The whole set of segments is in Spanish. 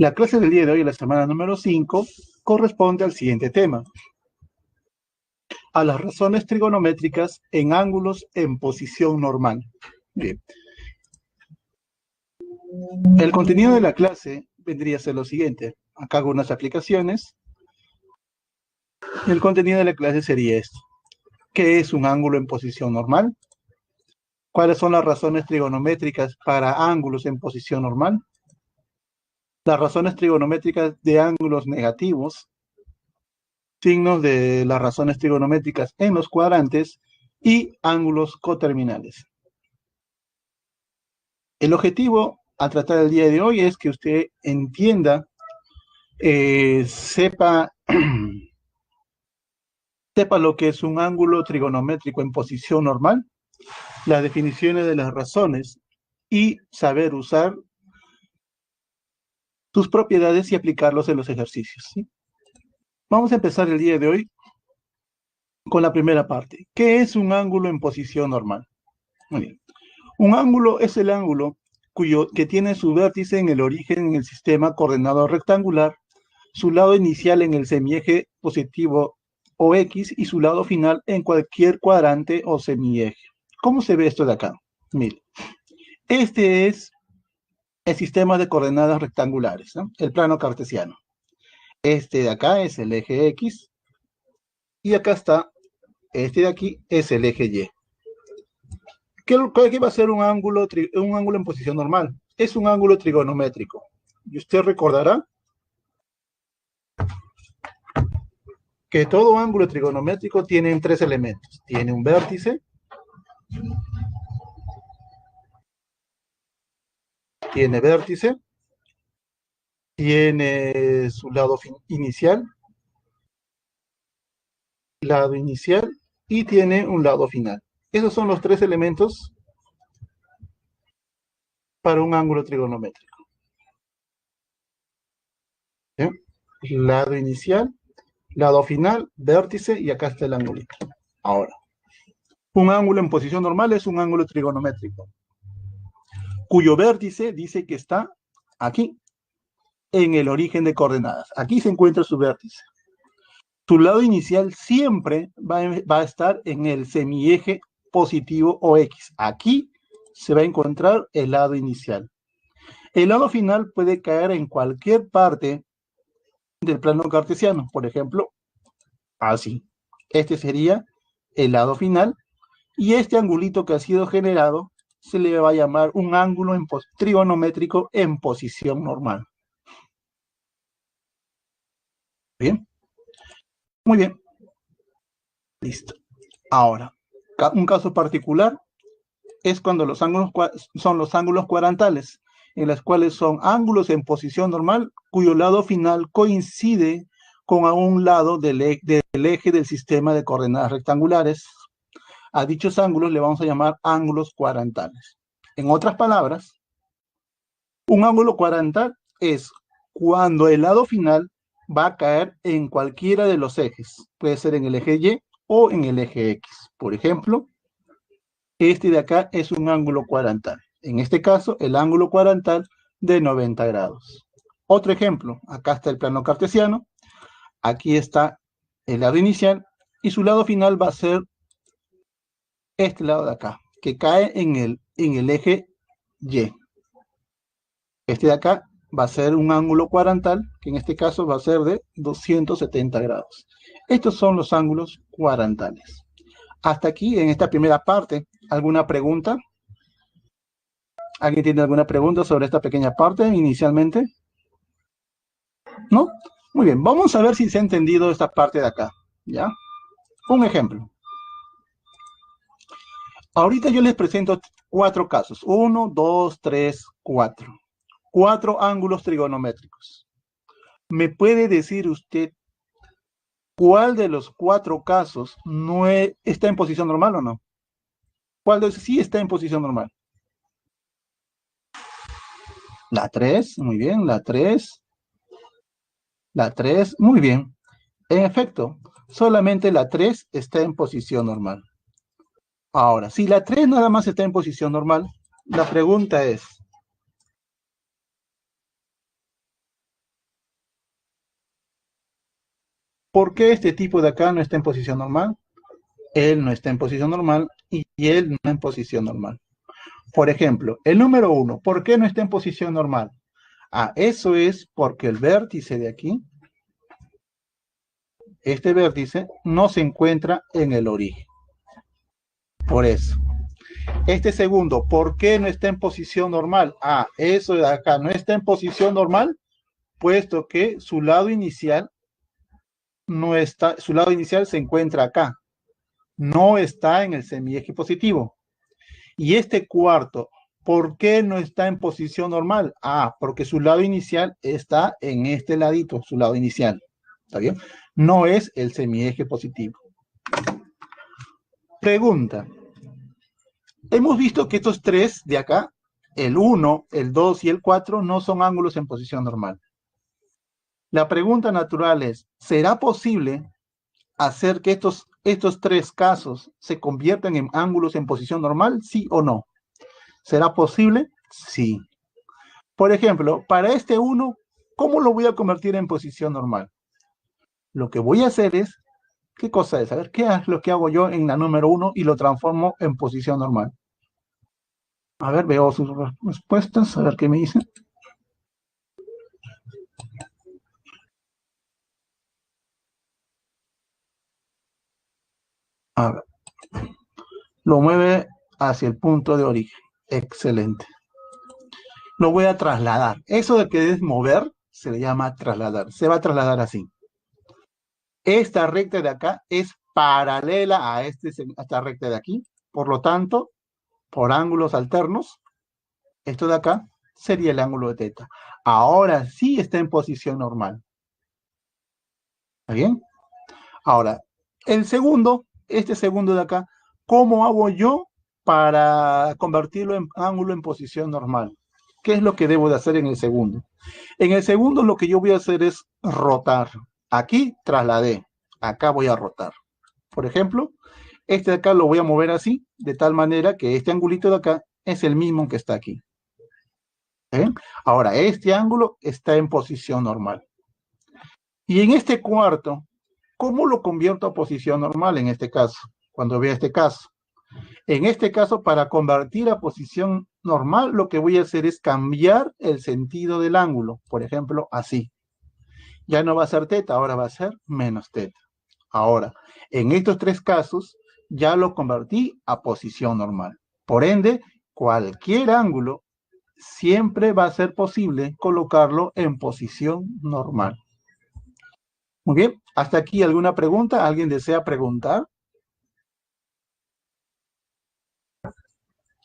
La clase del día de hoy, la semana número 5, corresponde al siguiente tema: a las razones trigonométricas en ángulos en posición normal. Bien. El contenido de la clase vendría a ser lo siguiente. Acá hago unas aplicaciones. Y el contenido de la clase sería esto. ¿Qué es un ángulo en posición normal? ¿Cuáles son las razones trigonométricas para ángulos en posición normal? Las razones trigonométricas de ángulos negativos, signos de las razones trigonométricas en los cuadrantes y ángulos coterminales. El objetivo a tratar el día de hoy es que usted entienda, sepa lo que es un ángulo trigonométrico en posición normal, las definiciones de las razones y saber usar sus propiedades y aplicarlos en los ejercicios, ¿sí? Vamos a empezar el día de hoy con la primera parte. ¿Qué es un ángulo en posición normal? Muy bien. Un ángulo es el ángulo que tiene su vértice en el origen en el sistema coordenado rectangular, su lado inicial en el semieje positivo o X y su lado final en cualquier cuadrante o semieje. ¿Cómo se ve esto de acá? Mire, este es el sistema de coordenadas rectangulares, ¿no? El plano cartesiano. Este de acá es el eje X y acá está, este de aquí es el eje Y. ¿Qué va a ser un ángulo en posición normal? Es un ángulo trigonométrico. Y usted recordará que todo ángulo trigonométrico tiene tres elementos. Tiene un vértice, tiene su lado inicial, y tiene un lado final. Esos son los tres elementos para un ángulo trigonométrico. ¿Bien? Lado inicial, lado final, vértice, y acá está el angulito. Ahora, un ángulo en posición normal es un ángulo trigonométrico, cuyo vértice dice que está aquí, en el origen de coordenadas. Aquí se encuentra su vértice. Su lado inicial siempre va a estar en el semieje positivo o X. Aquí se va a encontrar el lado inicial. El lado final puede caer en cualquier parte del plano cartesiano. Por ejemplo, así. Este sería el lado final. Y este angulito que ha sido generado se le va a llamar un ángulo trigonométrico en posición normal. ¿Bien? Muy bien. Listo. Ahora, un caso particular es cuando los ángulos son los ángulos cuadrantales, en los cuales son ángulos en posición normal cuyo lado final coincide con un lado del eje del sistema de coordenadas rectangulares. A dichos ángulos le vamos a llamar ángulos cuadrantales. En otras palabras, un ángulo cuadrantal es cuando el lado final va a caer en cualquiera de los ejes. Puede ser en el eje Y o en el eje X. Por ejemplo, este de acá es un ángulo cuadrantal. En este caso, el ángulo cuadrantal de 90 grados. Otro ejemplo, acá está el plano cartesiano. Aquí está el lado inicial y su lado final va a ser este lado de acá, que cae en el eje Y. Este de acá va a ser un ángulo cuadrantal, que en este caso va a ser de 270 grados. Estos son los ángulos cuadrantales. Hasta aquí, en esta primera parte, ¿alguna pregunta? ¿Alguien tiene alguna pregunta sobre esta pequeña parte inicialmente? ¿No? Muy bien, vamos a ver si se ha entendido esta parte de acá, ¿ya? Un ejemplo. Ahorita yo les presento 4 casos. 1, 2, 3, 4. 4 ángulos trigonométricos. ¿Me puede decir usted cuál de los 4 casos no está en posición normal o no? ¿Cuál de esos sí está en posición normal? La 3, muy bien, la 3. La 3, muy bien. En efecto, solamente la 3 está en posición normal. Ahora, si la 3 nada más está en posición normal, la pregunta es, ¿Por qué este tipo de acá no está en posición normal? Él no está en posición normal y él no en posición normal. Por ejemplo, el número 1, ¿por qué no está en posición normal? Ah, eso es porque el vértice de aquí, este vértice, no se encuentra en el origen. Por eso. Este segundo, ¿por qué no está en posición normal? Ah, eso de acá no está en posición normal, puesto que su lado inicial no está, su lado inicial se encuentra acá, no está en el semieje positivo. Y este cuarto, ¿por qué no está en posición normal? Ah, porque su lado inicial está en este ladito, su lado inicial. ¿Está bien? No es el semieje positivo. Pregunta. Hemos visto que estos tres de acá, el 1, el 2 y el 4, no son ángulos en posición normal. La pregunta natural es, ¿será posible hacer que estos tres casos se conviertan en ángulos en posición normal? ¿Sí o no? ¿Será posible? Sí. Por ejemplo, para este 1, ¿cómo lo voy a convertir en posición normal? Lo que voy a hacer es, ¿qué cosa es? A ver, ¿qué es lo que hago yo en la número 1 y lo transformo en posición normal? A ver, veo sus respuestas, a ver qué me dicen. A ver, lo mueve hacia el punto de origen. Excelente. Lo voy a trasladar. Eso de que es mover se le llama trasladar. Se va a trasladar así. Esta recta de acá es paralela a esta recta de aquí. Por lo tanto, por ángulos alternos, esto de acá sería el ángulo de teta. Ahora sí está en posición normal. ¿Está bien? Ahora, el segundo, este segundo de acá, ¿cómo hago yo para convertirlo en ángulo en posición normal? ¿Qué es lo que debo de hacer en el segundo? En el segundo lo que yo voy a hacer es rotar. Aquí trasladé, acá voy a rotar. Por ejemplo, este de acá lo voy a mover así, de tal manera que este angulito de acá es el mismo que está aquí. Ahora, este ángulo está en posición normal. Y en este cuarto, ¿cómo lo convierto a posición normal en este caso? Cuando vea este caso. En este caso, para convertir a posición normal, lo que voy a hacer es cambiar el sentido del ángulo. Por ejemplo, así. Ya no va a ser teta, ahora va a ser menos teta. Ahora, en estos tres casos, ya lo convertí a posición normal. Por ende, cualquier ángulo siempre va a ser posible colocarlo en posición normal. Muy bien, hasta aquí alguna pregunta. ¿Alguien desea preguntar?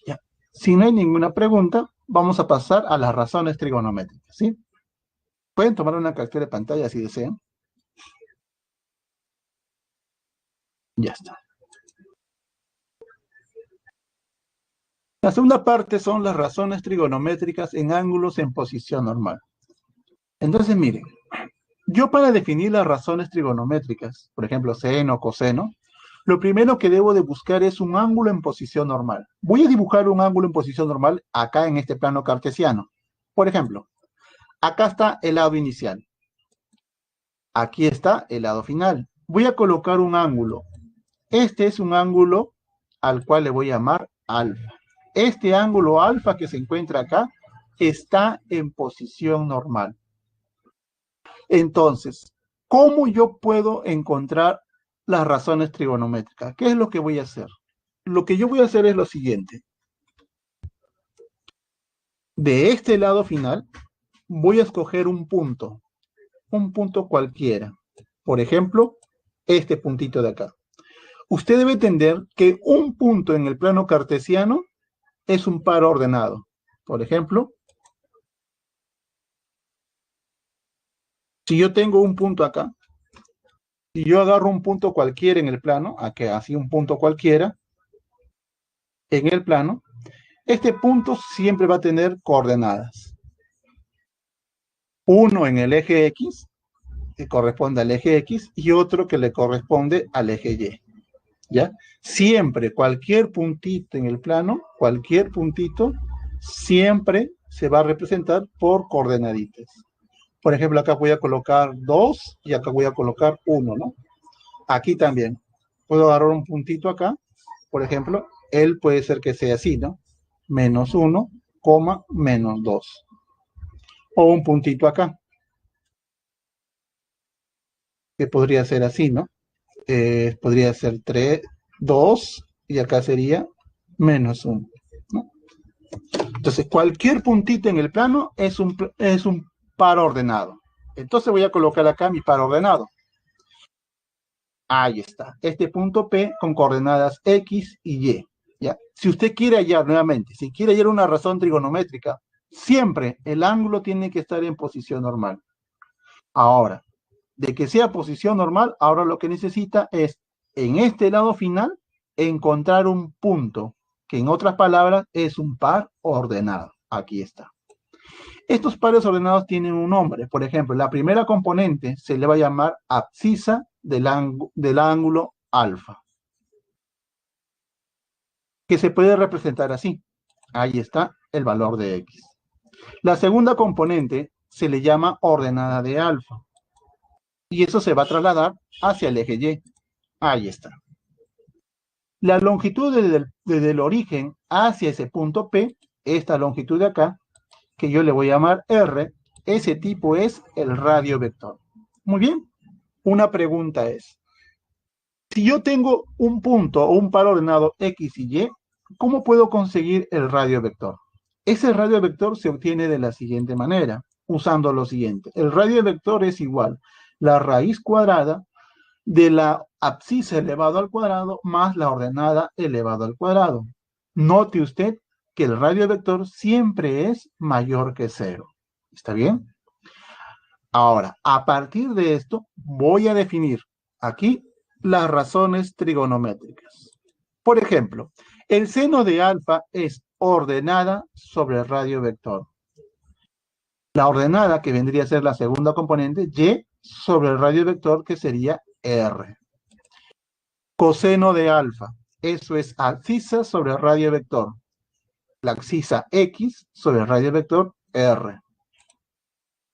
Ya. Si no hay ninguna pregunta, vamos a pasar a las razones trigonométricas, ¿sí? Pueden tomar una captura de pantalla si desean. Ya está. La segunda parte son las razones trigonométricas en ángulos en posición normal. Entonces, miren, yo para definir las razones trigonométricas, por ejemplo, seno, coseno, lo primero que debo de buscar es un ángulo en posición normal. Voy a dibujar un ángulo en posición normal acá en este plano cartesiano. Por ejemplo, acá está el lado inicial. Aquí está el lado final. Voy a colocar un ángulo. Este es un ángulo al cual le voy a llamar alfa. Este ángulo alfa que se encuentra acá está en posición normal. Entonces, ¿cómo yo puedo encontrar las razones trigonométricas? ¿Qué es lo que voy a hacer? Lo que yo voy a hacer es lo siguiente. De este lado final, voy a escoger un punto cualquiera. Por ejemplo, este puntito de acá. Usted debe entender que un punto en el plano cartesiano es un par ordenado. Por ejemplo, si yo tengo un punto acá, si yo agarro un punto cualquiera en el plano, aquí así un punto cualquiera, en el plano, este punto siempre va a tener coordenadas. Uno en el eje X, que corresponde al eje X, y otro que le corresponde al eje Y. ¿Ya? Siempre, cualquier puntito en el plano, cualquier puntito, siempre se va a representar por coordenaditas. Por ejemplo, acá voy a colocar 2 y acá voy a colocar 1, ¿no? Aquí también. Puedo agarrar un puntito acá. Por ejemplo, él puede ser que sea así, ¿no? Menos 1, menos 2. O un puntito acá, que podría ser así, ¿no? Podría ser 3, 2, y acá sería menos 1, ¿no? Entonces, cualquier puntito en el plano es un par ordenado. Entonces voy a colocar acá mi par ordenado. Ahí está. Este punto P con coordenadas X y Y. ¿Ya? Si usted quiere hallar nuevamente, si quiere hallar una razón trigonométrica, siempre el ángulo tiene que estar en posición normal. Ahora, de que sea posición normal, ahora lo que necesita es, en este lado final, encontrar un punto, que en otras palabras es un par ordenado. Aquí está. Estos pares ordenados tienen un nombre. Por ejemplo, la primera componente se le va a llamar abscisa del ángulo alfa, que se puede representar así. Ahí está el valor de X. La segunda componente se le llama ordenada de alfa, y eso se va a trasladar hacia el eje Y. Ahí está. La longitud desde el origen hacia ese punto P, esta longitud de acá, que yo le voy a llamar R, ese tipo es el radio vector. Muy bien. Una pregunta es, si yo tengo un punto o un par ordenado X y Y, ¿cómo puedo conseguir el radio vector? Ese radio vector se obtiene de la siguiente manera, usando lo siguiente. El radio vector es igual la raíz cuadrada de la abscisa elevado al cuadrado más la ordenada elevado al cuadrado. Note usted que el radio vector siempre es mayor que 0. ¿Está bien? Ahora, a partir de esto, voy a definir aquí las razones trigonométricas. Por ejemplo, el seno de alfa es ordenada sobre el radio vector. La ordenada, que vendría a ser la segunda componente, y sobre el radio vector, que sería r. Coseno de alfa, eso es abscisa sobre el radio vector. La abscisa x sobre el radio vector r.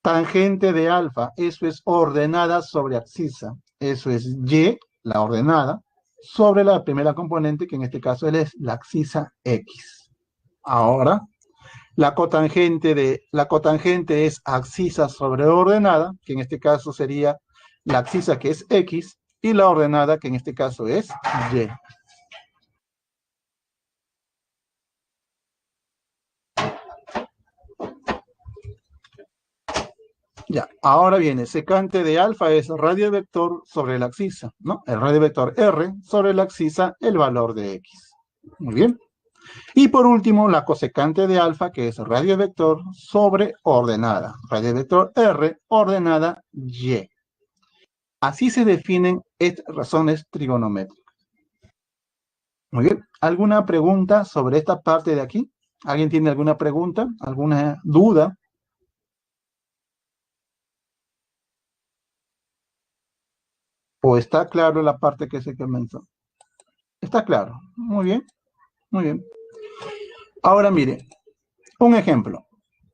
Tangente de alfa, eso es ordenada sobre abscisa. Eso es y, la ordenada, sobre la primera componente, que en este caso es la abscisa x. Ahora, la cotangente es abscisa sobre ordenada, que en este caso sería la abscisa, que es x, y la ordenada, que en este caso es y. Ya, ahora viene, secante de alfa es radio vector sobre la abscisa, ¿no? El radio vector R sobre la abscisa, el valor de X. Muy bien. Y por último, la cosecante de alfa, que es radio vector sobre ordenada. Radio vector R, ordenada Y. Así se definen estas razones trigonométricas. Muy bien. ¿Alguna pregunta sobre esta parte de aquí? ¿Alguien tiene alguna pregunta? ¿Alguna duda? ¿O está claro la parte que se comenzó? Está claro. Muy bien. Muy bien. Ahora mire, un ejemplo.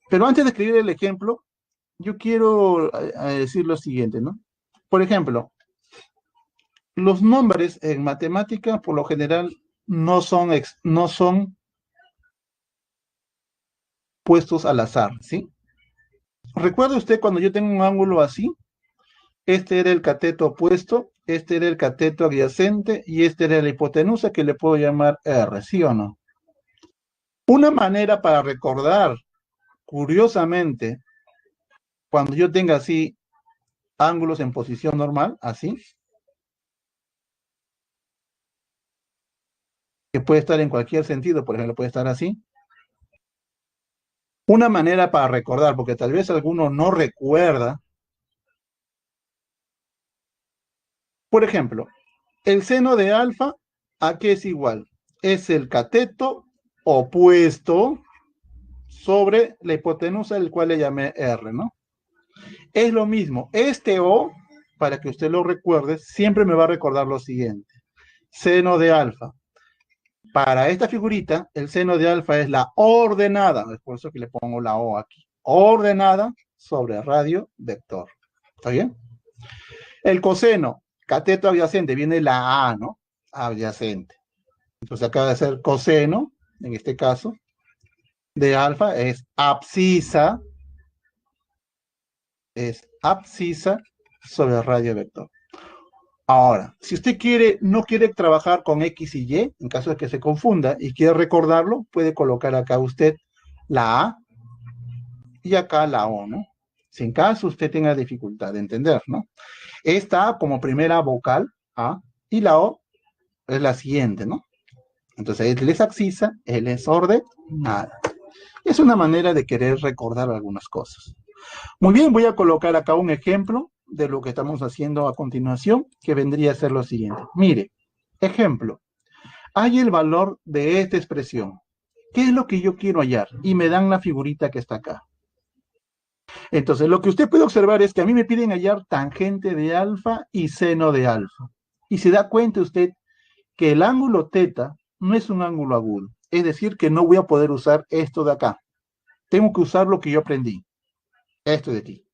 Pero antes de escribir el ejemplo, yo quiero decir lo siguiente, ¿no? Por ejemplo, los nombres en matemática, por lo general, no son puestos al azar, ¿sí? ¿Recuerda usted cuando yo tengo un ángulo así? Este era el cateto opuesto, este era el cateto adyacente y este era la hipotenusa, que le puedo llamar R, ¿sí o no? Una manera para recordar, curiosamente, cuando yo tenga así ángulos en posición normal, así, que puede estar en cualquier sentido, por ejemplo, puede estar así. Una manera para recordar, porque tal vez alguno no recuerda. Por ejemplo, el seno de alfa, ¿a qué es igual? Es el cateto opuesto sobre la hipotenusa, el cual le llamé R, ¿no? Es lo mismo. Este O, para que usted lo recuerde, siempre me va a recordar lo siguiente. Seno de alfa. Para esta figurita, el seno de alfa es la ordenada. Es por eso que le pongo la O aquí. Ordenada sobre radio vector. ¿Está bien? El coseno, cateto adyacente, viene la A, ¿no? Adyacente. Entonces acaba de ser coseno, en este caso, de alfa, es abscisa sobre radio vector. Ahora, si usted no quiere trabajar con X y Y, en caso de que se confunda y quiere recordarlo, puede colocar acá usted la A y acá la O, ¿no? Si en caso usted tenga dificultad de entender, ¿no? Esta A como primera vocal, A, y la O es la siguiente, ¿no? Entonces, él es abscisa, él es ordenada. Es una manera de querer recordar algunas cosas. Muy bien, voy a colocar acá un ejemplo de lo que estamos haciendo a continuación, que vendría a ser lo siguiente. Mire, ejemplo, hay el valor de esta expresión. ¿Qué es lo que yo quiero hallar? Y me dan la figurita que está acá. Entonces, lo que usted puede observar es que a mí me piden hallar tangente de alfa y seno de alfa. Y se da cuenta usted que el ángulo teta no es un ángulo agudo. Es decir, que no voy a poder usar esto de acá. Tengo que usar lo que yo aprendí. Esto de aquí.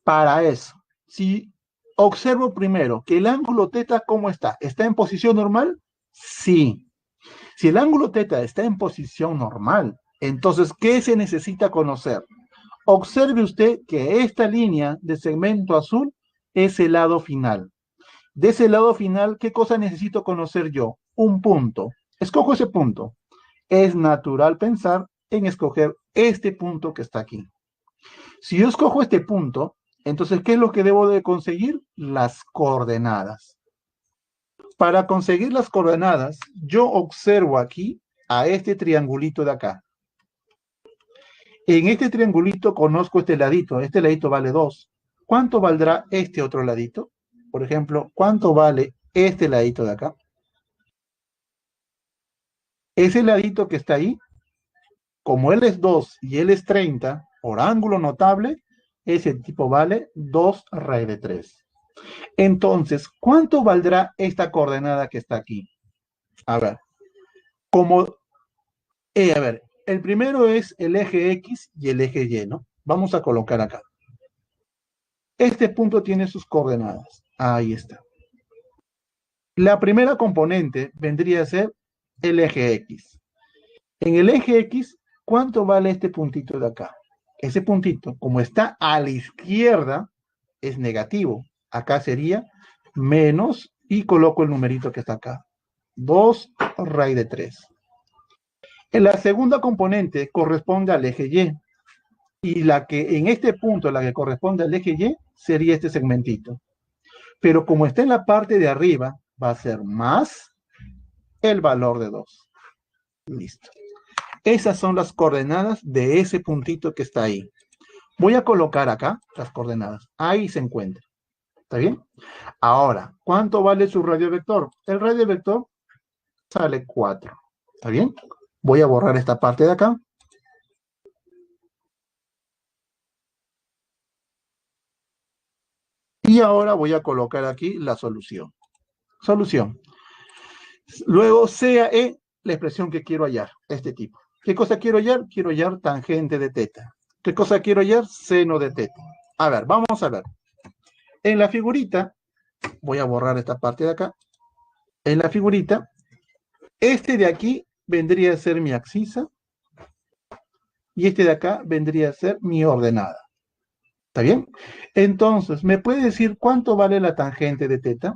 Para eso, si observo primero que el ángulo teta, ¿cómo está? ¿Está en posición normal? Sí. Si el ángulo teta está en posición normal, entonces, ¿qué se necesita conocer? Observe usted que esta línea de segmento azul es el lado final. De ese lado final, ¿qué cosa necesito conocer yo? Un punto. Escojo ese punto. Es natural pensar en escoger este punto que está aquí. Si yo escojo este punto, entonces, ¿qué es lo que debo de conseguir? Las coordenadas. Para conseguir las coordenadas, yo observo aquí a este triangulito de acá. En este triangulito conozco este ladito vale 2. ¿Cuánto valdrá este otro ladito? Por ejemplo, ¿cuánto vale este ladito de acá? Ese ladito que está ahí, como él es 2 y él es 30, por ángulo notable, ese tipo vale 2 raíz de 3. Entonces, ¿cuánto valdrá esta coordenada que está aquí? A ver, el primero es el eje X y el eje Y, ¿no? Vamos a colocar acá. Este punto tiene sus coordenadas. Ahí está. La primera componente vendría a ser el eje X. En el eje X, ¿cuánto vale este puntito de acá? Ese puntito, como está a la izquierda, es negativo. Acá sería menos, y coloco el numerito que está acá. 2 raíz de 3. En la segunda componente corresponde al eje Y. Y la que en este punto, la que corresponde al eje Y, sería este segmentito. Pero como está en la parte de arriba, va a ser más el valor de 2. Listo. Esas son las coordenadas de ese puntito que está ahí. Voy a colocar acá las coordenadas. Ahí se encuentra. ¿Está bien? Ahora, ¿cuánto vale su radio vector? El radio vector sale 4. ¿Está bien? Voy a borrar esta parte de acá. Y ahora voy a colocar aquí la solución. Solución. Luego sea E la expresión que quiero hallar, este tipo. ¿Qué cosa quiero hallar? Quiero hallar tangente de teta. ¿Qué cosa quiero hallar? Seno de teta. A ver, vamos a ver. En la figurita, voy a borrar esta parte de acá. En la figurita, este de aquí vendría a ser mi abscisa y este de acá vendría a ser mi ordenada. ¿Está bien? Entonces, ¿me puede decir cuánto vale la tangente de teta?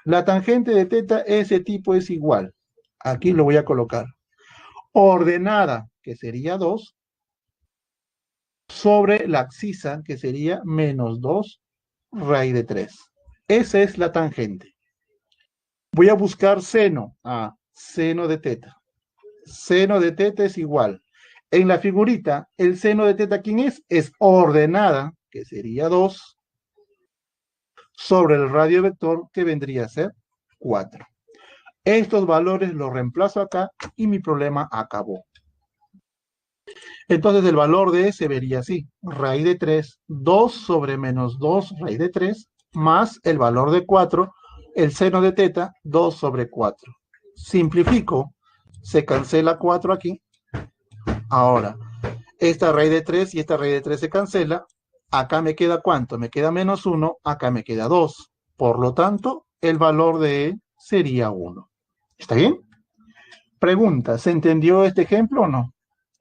La tangente de teta, ese tipo es igual. Aquí lo voy a colocar. Ordenada, que sería 2, sobre la abscisa, que sería menos 2 raíz de 3. Esa es la tangente. Voy a buscar seno. Seno de teta. Seno de teta es igual. En la figurita, el seno de teta, ¿quién es? Es ordenada, que sería 2, sobre el radio vector, que vendría a ser 4. Estos valores los reemplazo acá y mi problema acabó. Entonces el valor de E se vería así. Raíz de 3, 2 sobre menos 2 raíz de 3, más el valor de 4, el seno de teta, 2 sobre 4. Simplifico, se cancela 4 aquí. Ahora, esta raíz de 3 y esta raíz de 3 se cancela. Acá me queda ¿cuánto? Me queda menos 1, acá me queda 2. Por lo tanto, el valor de E sería 1. ¿Está bien? Pregunta, ¿se entendió este ejemplo o no?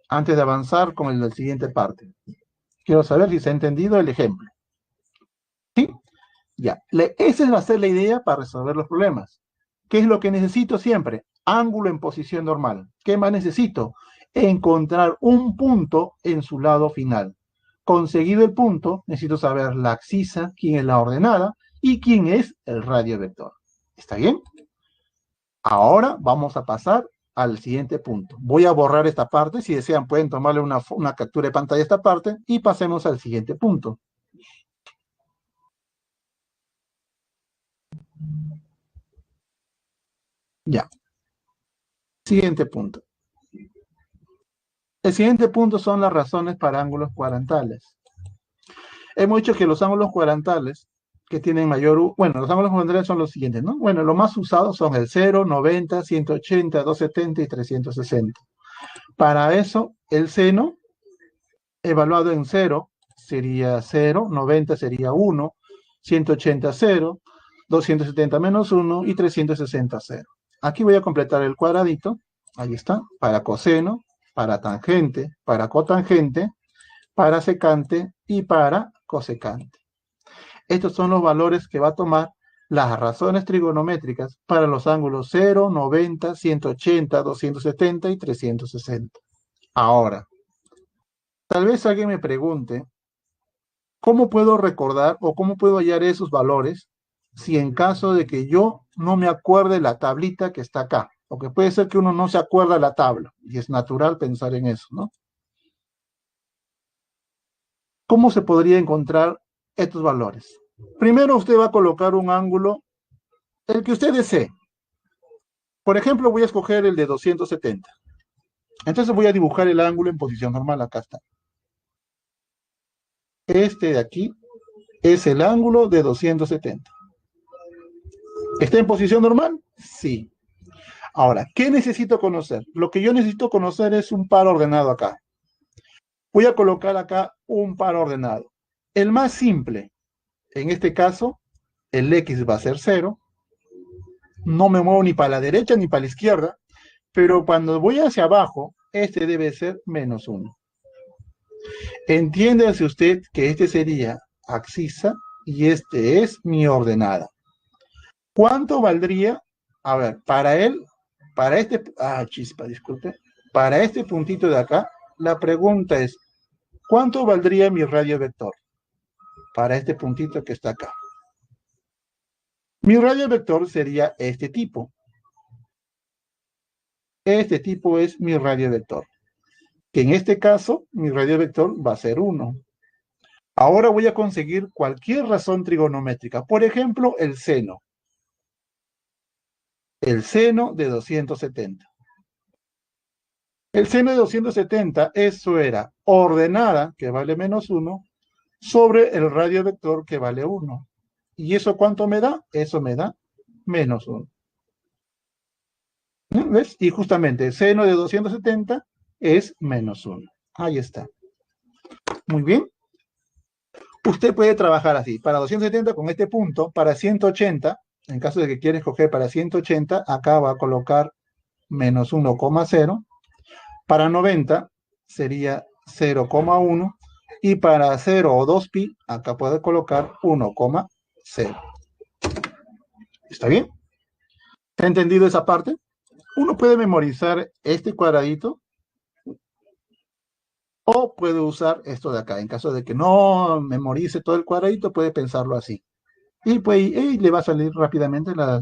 Antes de avanzar con la siguiente parte. Quiero saber si se ha entendido el ejemplo. ¿Sí? Ya. Esa va a ser la idea para resolver los problemas. ¿Qué es lo que necesito siempre? Ángulo en posición normal. ¿Qué más necesito? Encontrar un punto en su lado final. Conseguido el punto, necesito saber la abscisa, quién es la ordenada y quién es el radio vector. ¿Está bien? Ahora vamos a pasar al siguiente punto. Voy a borrar esta parte. Si desean, pueden tomarle una captura de pantalla a esta parte y pasemos al siguiente punto. Ya. Siguiente punto. El siguiente punto son las razones para ángulos cuadrantales. Hemos dicho que los ángulos cuadrantales que tienen mayor... Bueno, los ángulos cuadrantales son los siguientes, ¿no? Bueno, los más usados son el 0, 90, 180, 270 y 360. Para eso, el seno evaluado en 0 sería 0, 90 sería 1, 180 0, 270 menos 1 y 360 0. Aquí voy a completar el cuadradito. Ahí está. Para coseno, para tangente, para cotangente, para secante y para cosecante. Estos son los valores que va a tomar las razones trigonométricas para los ángulos 0, 90, 180, 270 y 360. Ahora, tal vez alguien me pregunte, ¿cómo puedo recordar o cómo puedo hallar esos valores si en caso de que yo no me acuerde la tablita que está acá? Porque puede ser que uno no se acuerda la tabla y es natural pensar en eso, ¿no? ¿Cómo se podría encontrar estos valores? Primero usted va a colocar un ángulo, el que usted desee. Por ejemplo, voy a escoger el de 270. Entonces voy a dibujar el ángulo en posición normal. Acá está. Este de aquí es el ángulo de 270. ¿Está en posición normal? Sí. Ahora, ¿qué necesito conocer? Lo que yo necesito conocer es un par ordenado acá. Voy a colocar acá un par ordenado. El más simple, en este caso, el X va a ser 0. No me muevo ni para la derecha ni para la izquierda, pero cuando voy hacia abajo, este debe ser menos 1. Entiéndase usted que este sería abscisa y este es mi ordenada. ¿Cuánto valdría? A ver, para él, para este, disculpe, para este puntito de acá, la pregunta es, ¿cuánto valdría mi radio vector? Para este puntito que está acá. Mi radio vector sería este tipo. Este tipo es mi radio vector. Que en este caso, mi radio vector va a ser 1. Ahora voy a conseguir cualquier razón trigonométrica. Por ejemplo, el seno. El seno de 270. El seno de 270, eso era ordenada, que vale menos 1, sobre el radio vector, que vale 1. ¿Y eso cuánto me da? Eso me da menos 1. ¿Ves? Y justamente el seno de 270 es menos 1. Ahí está. Muy bien. Usted puede trabajar así. Para 270 con este punto, para 180, en caso de que quiera escoger para 180, acá va a colocar menos 1,0. Para 90 sería 0,1. Y para 0 o 2pi, acá puede colocar 1,0. ¿Está bien? ¿Se ha entendido esa parte? Uno puede memorizar este cuadradito o puede usar esto de acá. En caso de que no memorice todo el cuadradito, puede pensarlo así. Y pues le va a salir rápidamente las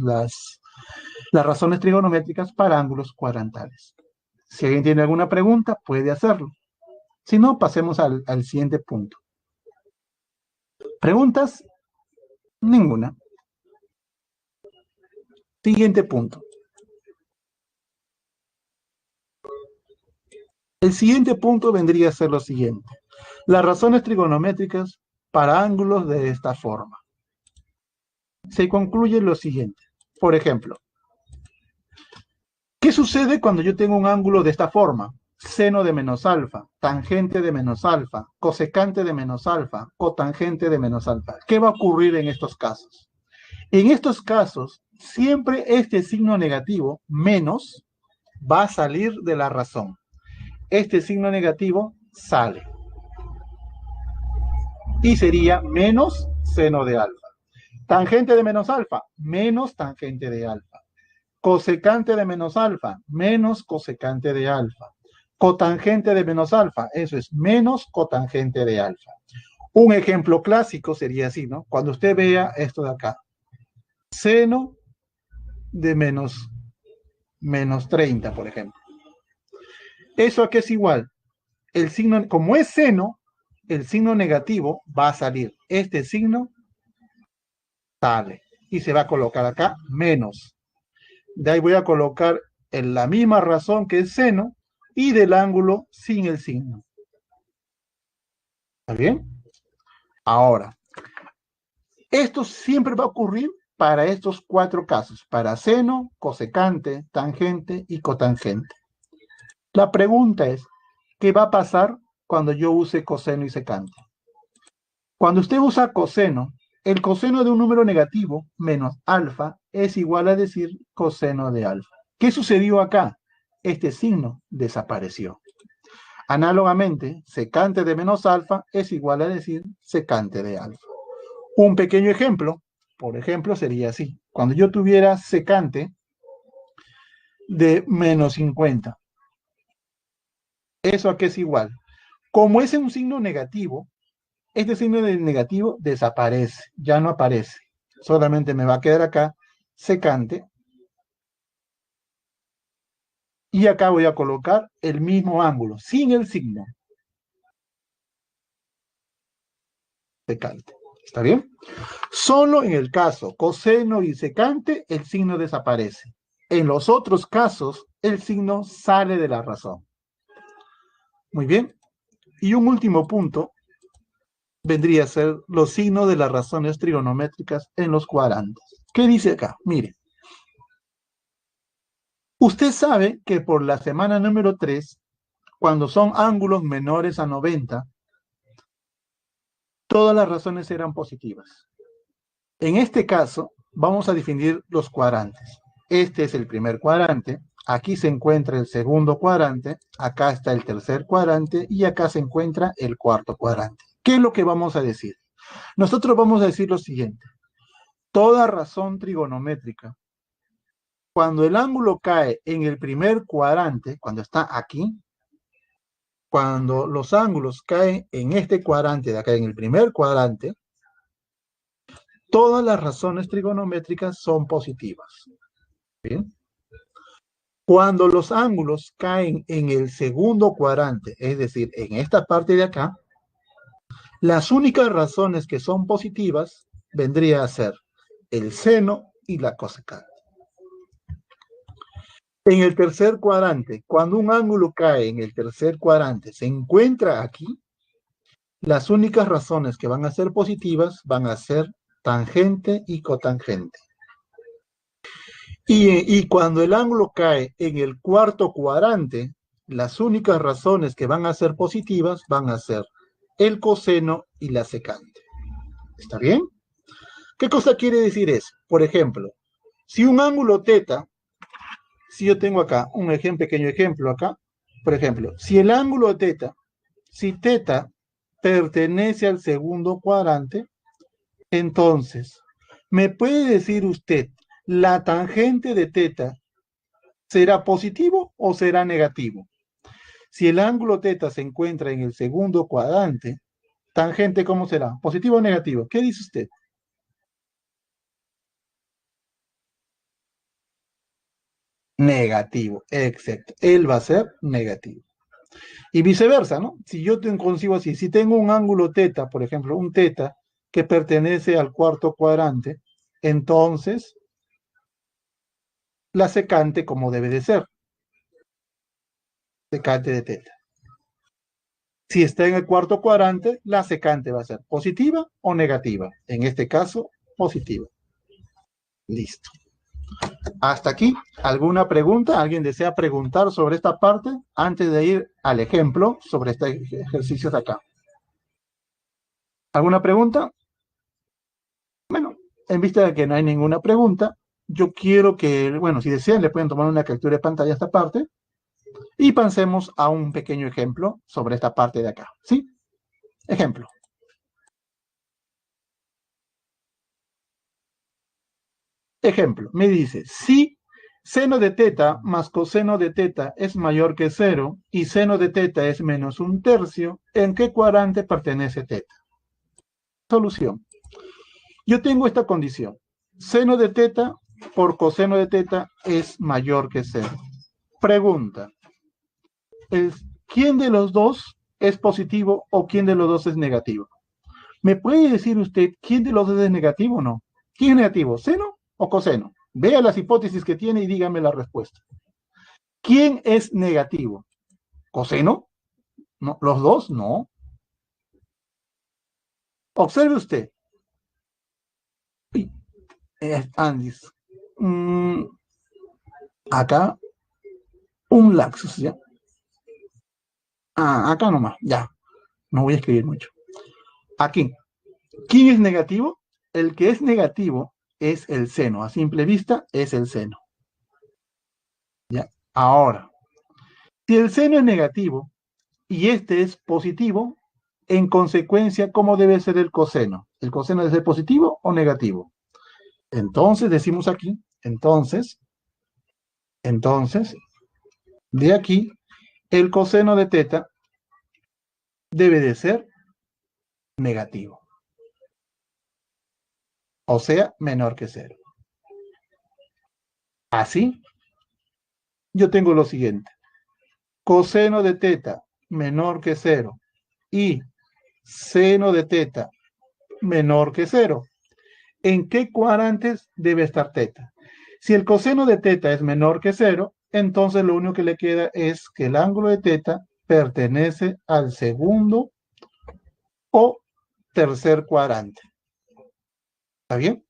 razones trigonométricas para ángulos cuadrantales. Si alguien tiene alguna pregunta, puede hacerlo. Si no, pasemos al siguiente punto. ¿Preguntas? Ninguna. Siguiente punto. El siguiente punto vendría a ser lo siguiente. Las razones trigonométricas para ángulos de esta forma. Se concluye lo siguiente. Por ejemplo, ¿qué sucede cuando yo tengo un ángulo de esta forma? seno de menos alfa, tangente de menos alfa, cosecante de menos alfa, cotangente de menos alfa. ¿Qué va a ocurrir en estos casos? En estos casos, siempre este signo negativo, menos, va a salir de la razón. Este signo negativo sale. Y sería menos seno de alfa. Tangente de menos alfa, menos tangente de alfa. Cosecante de menos alfa, menos cosecante de alfa. Cotangente de menos alfa, eso es menos cotangente de alfa. Un ejemplo clásico sería así, ¿no? Cuando usted vea esto de acá, seno de menos 30, por ejemplo. ¿Eso a qué es igual? El signo, como es seno, el signo negativo va a salir. Este signo sale y se va a colocar acá menos. De ahí voy a colocar en la misma razón que es seno y del ángulo sin el signo. ¿Está bien? Ahora, esto siempre va a ocurrir para estos cuatro casos, para seno, cosecante, tangente y cotangente. La pregunta es, ¿qué va a pasar cuando yo use coseno y secante? Cuando usted usa coseno, el coseno de un número negativo menos alfa es igual a decir coseno de alfa. ¿Qué sucedió acá? Este signo desapareció. Análogamente, secante de menos alfa es igual a decir secante de alfa. Un pequeño ejemplo, por ejemplo, sería así. Cuando yo tuviera secante de menos 50, ¿eso a qué es igual? Como es un signo negativo, este signo de negativo desaparece, ya no aparece. Solamente me va a quedar acá secante. Y acá voy a colocar el mismo ángulo, sin el signo. Secante. ¿Está bien? Solo en el caso coseno y secante, el signo desaparece. En los otros casos, el signo sale de la razón. Muy bien. Y un último punto vendría a ser los signos de las razones trigonométricas en los cuadrantes. ¿Qué dice acá? Mire. Usted sabe que por la semana número 3, cuando son ángulos menores a 90, todas las razones eran positivas. En este caso, vamos a definir los cuadrantes. Este es el primer cuadrante, aquí se encuentra el segundo cuadrante, acá está el tercer cuadrante y acá se encuentra el cuarto cuadrante. ¿Qué es lo que vamos a decir? Nosotros vamos a decir lo siguiente. Toda razón trigonométrica, cuando el ángulo cae en el primer cuadrante, cuando está aquí, cuando los ángulos caen en este cuadrante de acá, en el primer cuadrante, todas las razones trigonométricas son positivas. ¿Bien? Cuando los ángulos caen en el segundo cuadrante, es decir, en esta parte de acá, las únicas razones que son positivas vendría a ser el seno y la cosecante. En el tercer cuadrante, cuando un ángulo cae en el tercer cuadrante, se encuentra aquí, las únicas razones que van a ser positivas van a ser tangente y cotangente. Y cuando el ángulo cae en el cuarto cuadrante, las únicas razones que van a ser positivas van a ser el coseno y la secante. ¿Está bien? ¿Qué cosa quiere decir eso? Por ejemplo, si un ángulo teta, si yo tengo acá un pequeño ejemplo acá, por ejemplo, si el ángulo teta, si teta pertenece al segundo cuadrante, entonces, ¿me puede decir usted la tangente de teta será positivo o será negativo? Si el ángulo teta se encuentra en el segundo cuadrante, tangente, ¿cómo será? ¿Positivo o negativo? ¿Qué dice usted? Negativo, exacto. Él va a ser negativo. Y viceversa, ¿no? Si yo concibo así, si tengo un ángulo teta, por ejemplo, un teta que pertenece al cuarto cuadrante, entonces la secante como debe de ser, secante de teta. Si está en el cuarto cuadrante, la secante va a ser positiva o negativa. En este caso, positiva. Listo. Hasta aquí, ¿alguna pregunta? ¿Alguien desea preguntar sobre esta parte antes de ir al ejemplo sobre este ejercicio de acá? ¿Alguna pregunta? Bueno, en vista de que no hay ninguna pregunta, yo quiero que, bueno, si desean, le pueden tomar una captura de pantalla a esta parte y pasemos a un pequeño ejemplo sobre esta parte de acá, ¿sí? Ejemplo. Ejemplo, me dice, si seno de teta más coseno de teta es mayor que 0 y seno de teta es menos 1/3, ¿en qué cuadrante pertenece teta? Solución. Yo tengo esta condición. Seno de teta por coseno de teta es mayor que 0. Pregunta. ¿Quién de los dos es positivo o quién de los dos es negativo? ¿Me puede decir usted quién de los dos es negativo o no? ¿Quién es negativo? ¿Seno o coseno? Vea las hipótesis que tiene y dígame la respuesta. ¿Quién es negativo? ¿Coseno? No, ¿los dos? No. Observe usted. Andis. Acá un laxus, ¿ya? Acá nomás, ya. No voy a escribir mucho. Aquí. ¿Quién es negativo? El que es negativo es el seno. A simple vista es el seno. ¿Ya? Ahora, si el seno es negativo y este es positivo, en consecuencia, ¿cómo debe ser el coseno? ¿El coseno debe ser positivo o negativo? Entonces, decimos aquí, entonces, de aquí, el coseno de teta debe de ser negativo. O sea, menor que 0. Así, yo tengo lo siguiente. Coseno de teta menor que 0 y seno de teta menor que 0. ¿En qué cuadrantes debe estar teta? Si el coseno de teta es menor que 0, entonces lo único que le queda es que el ángulo de teta pertenece al segundo o tercer cuadrante. ¿Está bien?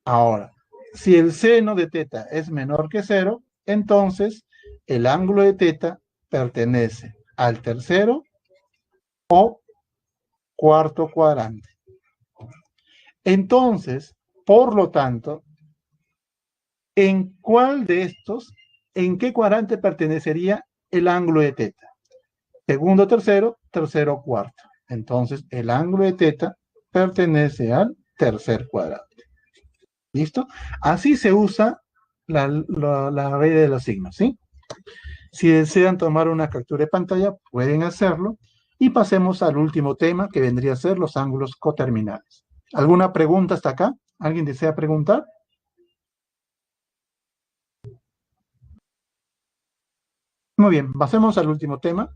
Ahora, si el seno de teta es menor que 0, entonces el ángulo de teta pertenece al tercero o cuarto cuadrante. Entonces, por lo tanto, ¿en cuál de estos, en qué cuadrante pertenecería el ángulo de teta? Segundo, tercero, tercero, cuarto. Entonces, el ángulo de teta pertenece al tercer cuadrante. ¿Listo? Así se usa la regla de los signos, ¿sí? Si desean tomar una captura de pantalla, pueden hacerlo. Y pasemos al último tema, que vendría a ser los ángulos coterminales. ¿Alguna pregunta hasta acá? ¿Alguien desea preguntar? Muy bien, pasemos al último tema.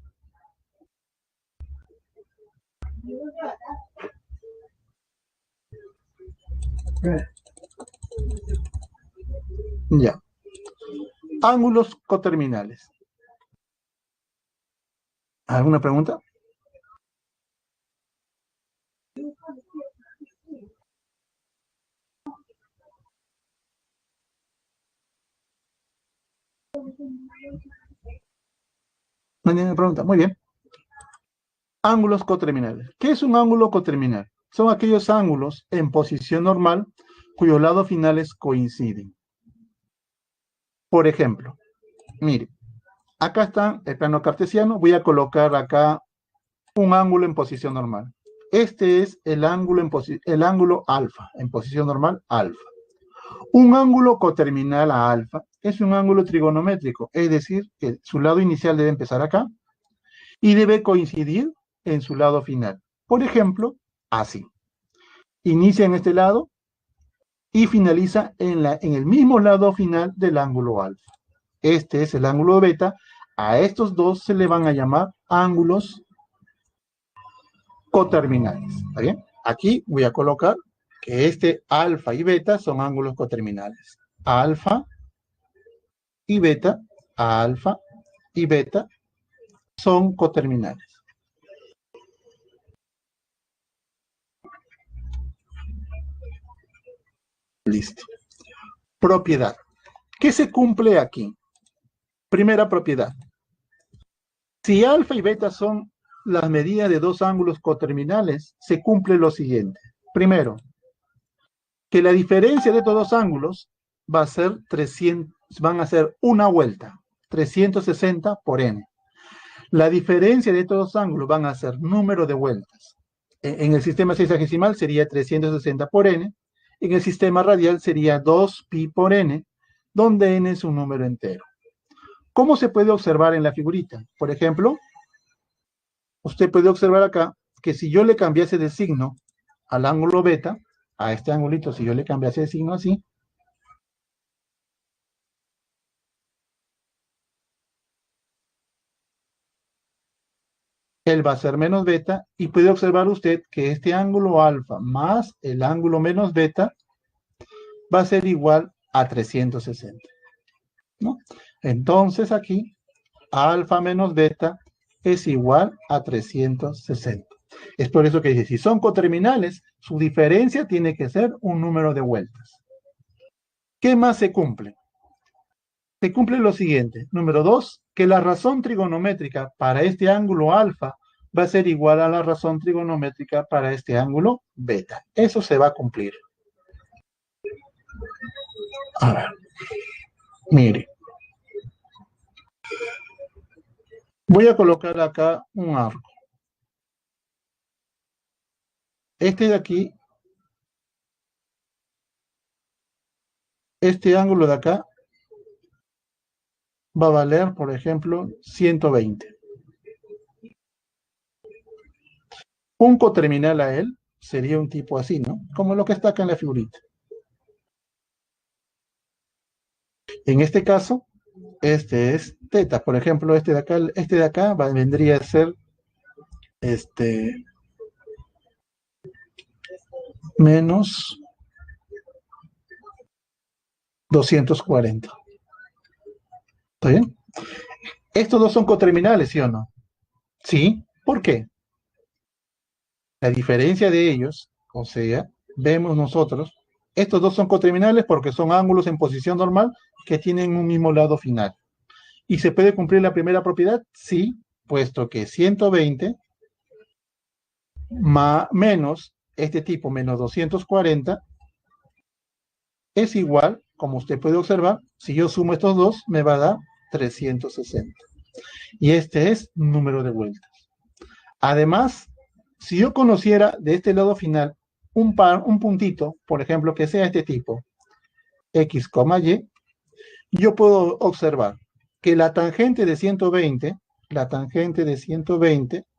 Ya. Ángulos coterminales. ¿Alguna pregunta? No hay ninguna pregunta. Muy bien. Ángulos coterminales. ¿Qué es un ángulo coterminal? Son aquellos ángulos en posición normal cuyos lados finales coinciden. Por ejemplo, mire, acá está el plano cartesiano. Voy a colocar acá un ángulo en posición normal. Este es el ángulo alfa, en posición normal alfa. Un ángulo coterminal a alfa es un ángulo trigonométrico, es decir, que su lado inicial debe empezar acá y debe coincidir en su lado final. Por ejemplo, así. Inicia en este lado y finaliza en el mismo lado final del ángulo alfa. Este es el ángulo beta. A estos dos se le van a llamar ángulos coterminales. ¿Está bien? Aquí voy a colocar que este alfa y beta son ángulos coterminales. Alfa y beta, alfa y beta son coterminales. Listo. Propiedad. ¿Qué se cumple aquí? Primera propiedad. Si alfa y beta son las medidas de dos ángulos coterminales, se cumple lo siguiente. Primero, que la diferencia de estos dos ángulos va a ser 300, van a ser una vuelta, 360 por n. La diferencia de estos dos ángulos van a ser número de vueltas. En el sistema sexagesimal sería 360 por n. En el sistema radial sería 2pi por n, donde n es un número entero. ¿Cómo se puede observar en la figurita? Por ejemplo, usted puede observar acá que si yo le cambiase de signo al ángulo beta, a este angulito, si yo le cambiase de signo así, él va a ser menos beta, y puede observar usted que este ángulo alfa más el ángulo menos beta va a ser igual a 360, ¿no? Entonces aquí, alfa menos beta es igual a 360. Es por eso que dice, si son coterminales, su diferencia tiene que ser un número de vueltas. ¿Qué más se cumple? Se cumple lo siguiente. Número 2, que la razón trigonométrica para este ángulo alfa va a ser igual a la razón trigonométrica para este ángulo beta. Eso se va a cumplir. A ver, mire. Voy a colocar acá un arco. Este de aquí, este ángulo de acá, va a valer, por ejemplo, 120. Un coterminal a él sería un tipo así, ¿no? Como lo que está acá en la figurita. En este caso, este es teta. Por ejemplo, este de acá vendría a ser menos 240. ¿Está bien? Estos dos son coterminales, ¿sí o no? Sí. ¿Por qué? La diferencia de ellos, o sea, vemos nosotros, estos dos son coterminales porque son ángulos en posición normal que tienen un mismo lado final. ¿Y se puede cumplir la primera propiedad? Sí, puesto que 120 menos este tipo menos 240 es igual, como usted puede observar, si yo sumo estos dos, me va a dar 360. Y este es número de vueltas. Además, si yo conociera de este lado final un puntito, por ejemplo, que sea este tipo, x, y, yo puedo observar que la tangente de 120,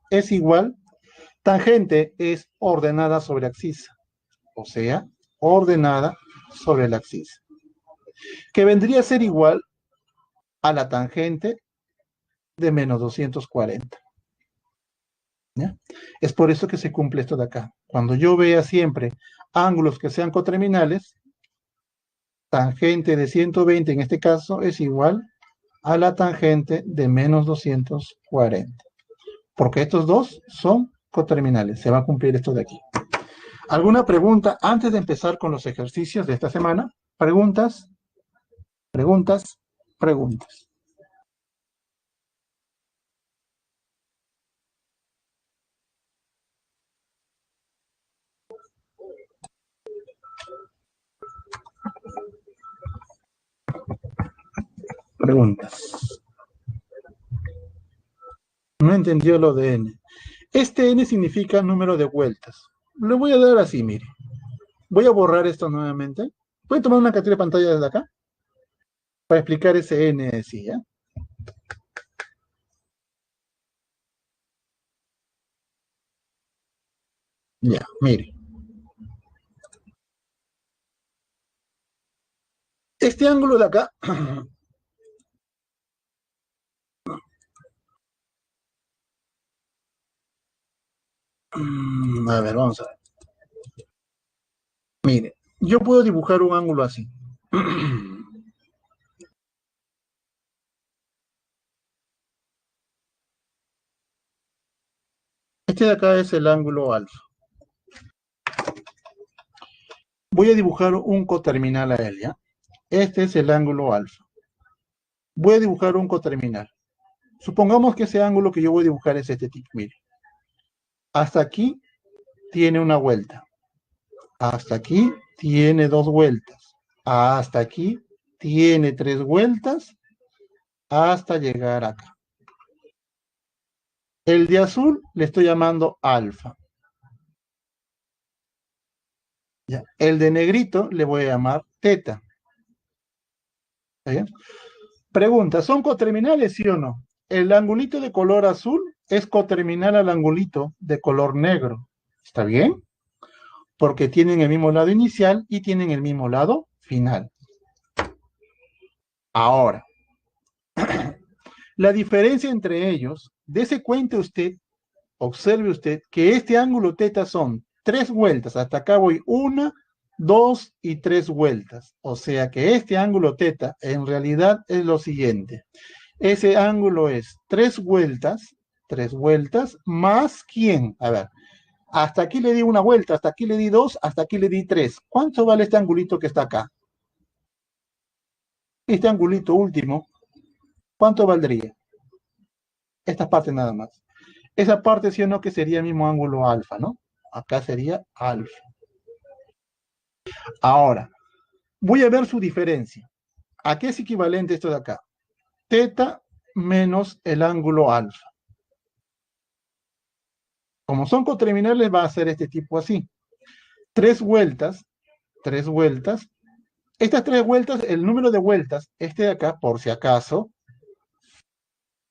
es igual, tangente es ordenada sobre abscisa, o sea, ordenada sobre la abscisa, que vendría a ser igual a la tangente de menos 240. ¿Ya? Es por eso que se cumple esto de acá. Cuando yo vea siempre ángulos que sean coterminales, tangente de 120 en este caso es igual a la tangente de menos 240. Porque estos dos son coterminales. Se va a cumplir esto de aquí. ¿Alguna pregunta antes de empezar con los ejercicios de esta semana? ¿Preguntas? ¿Preguntas? ¿Preguntas? Preguntas. No entendió lo de n. Este n significa número de vueltas. Lo voy a dar así, mire. Voy a borrar esto nuevamente. Voy a tomar una captura de pantalla desde acá para explicar ese n así, ¿ya? Ya, mire. Este ángulo de acá a ver, vamos a ver. Mire, yo puedo dibujar un ángulo así. Este de acá es el ángulo alfa. Voy a dibujar un coterminal a él, ¿ya? Este es el ángulo alfa. Voy a dibujar un coterminal. Supongamos que ese ángulo que yo voy a dibujar es este tipo, mire. Hasta aquí tiene una vuelta. Hasta aquí tiene 2 vueltas. Hasta aquí tiene 3 vueltas hasta llegar acá. El de azul le estoy llamando alfa. ¿Ya? El de negrito le voy a llamar teta. ¿Está bien? Pregunta, ¿son coterminales, sí o no? El angulito de color azul es coterminal al angulito de color negro. ¿Está bien? Porque tienen el mismo lado inicial y tienen el mismo lado final. Ahora, la diferencia entre ellos, dese cuenta usted, observe usted, que este ángulo teta son 3 vueltas. Hasta acá voy 1, 2 y 3 vueltas. O sea que este ángulo teta en realidad es lo siguiente. Ese ángulo es 3 vueltas, más ¿quién? A ver, hasta aquí le di una vuelta, hasta aquí le di 2, hasta aquí le di 3. ¿Cuánto vale este angulito que está acá? Este angulito último, ¿cuánto valdría? Esta parte nada más. Esa parte sí o no que sería el mismo ángulo alfa, ¿no? Acá sería alfa. Ahora, voy a ver su diferencia. ¿A qué es equivalente esto de acá? Teta menos el ángulo alfa. Como son coterminales, va a ser este tipo así. 3 vueltas, 3 vueltas. Estas 3 vueltas, el número de vueltas, este de acá, por si acaso,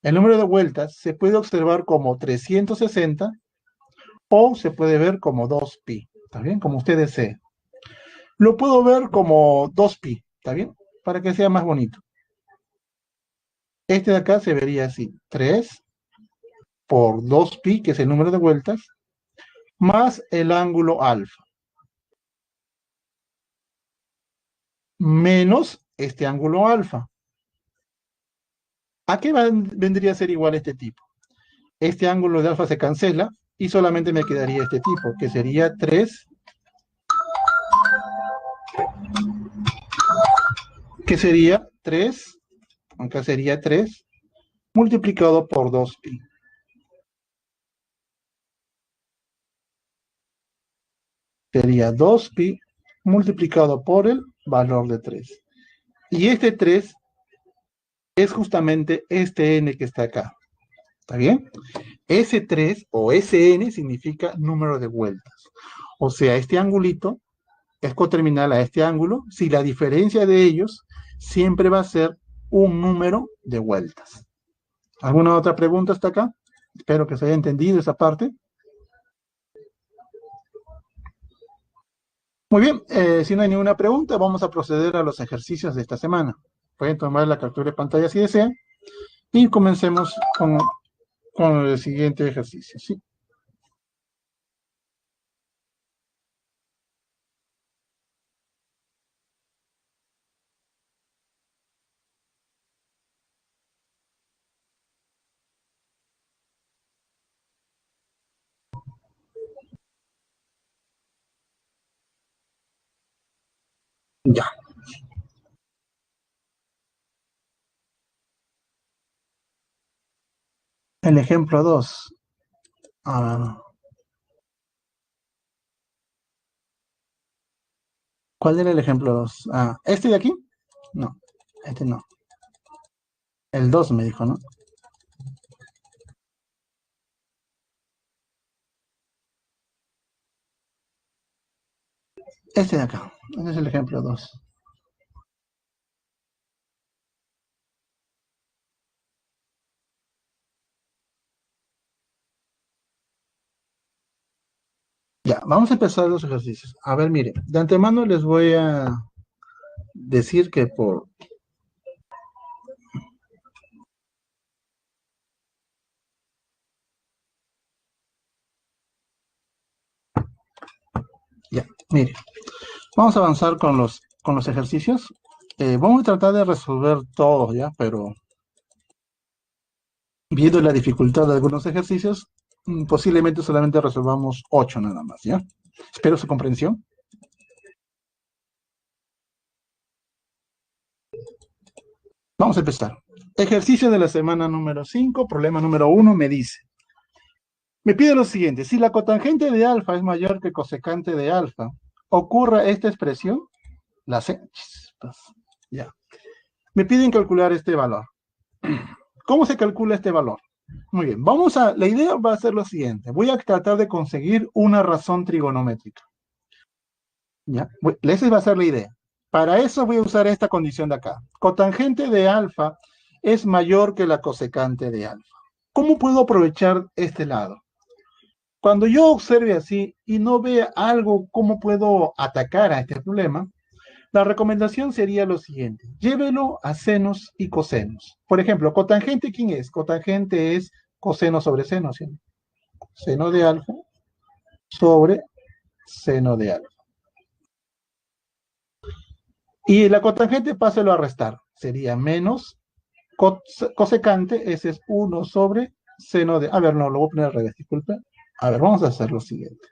el número de vueltas se puede observar como 360 o se puede ver como 2pi. ¿Está bien? Como usted desee. Lo puedo ver como 2pi. ¿Está bien? Para que sea más bonito. Este de acá se vería así. 3 por 2pi, que es el número de vueltas, más el ángulo alfa. Menos este ángulo alfa. ¿A qué vendría a ser igual este tipo? Este ángulo de alfa se cancela y solamente me quedaría este tipo, que sería 3, que sería 3, acá sería 3, multiplicado por 2pi. Sería 2pi multiplicado por el valor de 3. Y este 3 es justamente este n que está acá. ¿Está bien? S3 o Sn significa número de vueltas. O sea, este angulito es coterminal a este ángulo si la diferencia de ellos siempre va a ser un número de vueltas. ¿Alguna otra pregunta hasta acá? Espero que se haya entendido esa parte. Muy bien, si no hay ninguna pregunta, vamos a proceder a los ejercicios de esta semana. Pueden tomar la captura de pantalla si desean y comencemos con el siguiente ejercicio. ¿Sí? Ya. El ejemplo 2. ¿Cuál era el ejemplo 2? ¿Este de aquí? No, este no. El 2 me dijo, ¿no? Este de acá. Ese es el ejemplo 2. Ya, vamos a empezar los ejercicios. A ver, mire, de antemano les voy a decir que por... Ya, mire, vamos a avanzar con los ejercicios. Vamos a tratar de resolver todos, ¿ya? Pero viendo la dificultad de algunos ejercicios, posiblemente solamente resolvamos 8 nada más, ¿ya? Espero su comprensión. Vamos a empezar. Ejercicio de la semana número 5, problema número 1, me dice. Me pide lo siguiente, si la cotangente de alfa es mayor que cosecante de alfa, ¿ocurra esta expresión? La C. Ya. Me piden calcular este valor. ¿Cómo se calcula este valor? Muy bien, la idea va a ser lo siguiente. Voy a tratar de conseguir una razón trigonométrica. ¿Ya? Esa va a ser la idea. Para eso voy a usar esta condición de acá. Cotangente de alfa es mayor que la cosecante de alfa. ¿Cómo puedo aprovechar este lado? Cuando yo observe así y no vea algo, ¿cómo puedo atacar a este problema? La recomendación sería lo siguiente. Llévelo a senos y cosenos. Por ejemplo, cotangente, ¿quién es? Cotangente es coseno sobre seno, ¿sí? Seno de alfa sobre seno de alfa. Y la cotangente, páselo a restar. Sería menos cosecante, ese es 1 sobre seno de... A ver, no, lo voy a poner al revés, disculpe. A ver, vamos a hacer lo siguiente.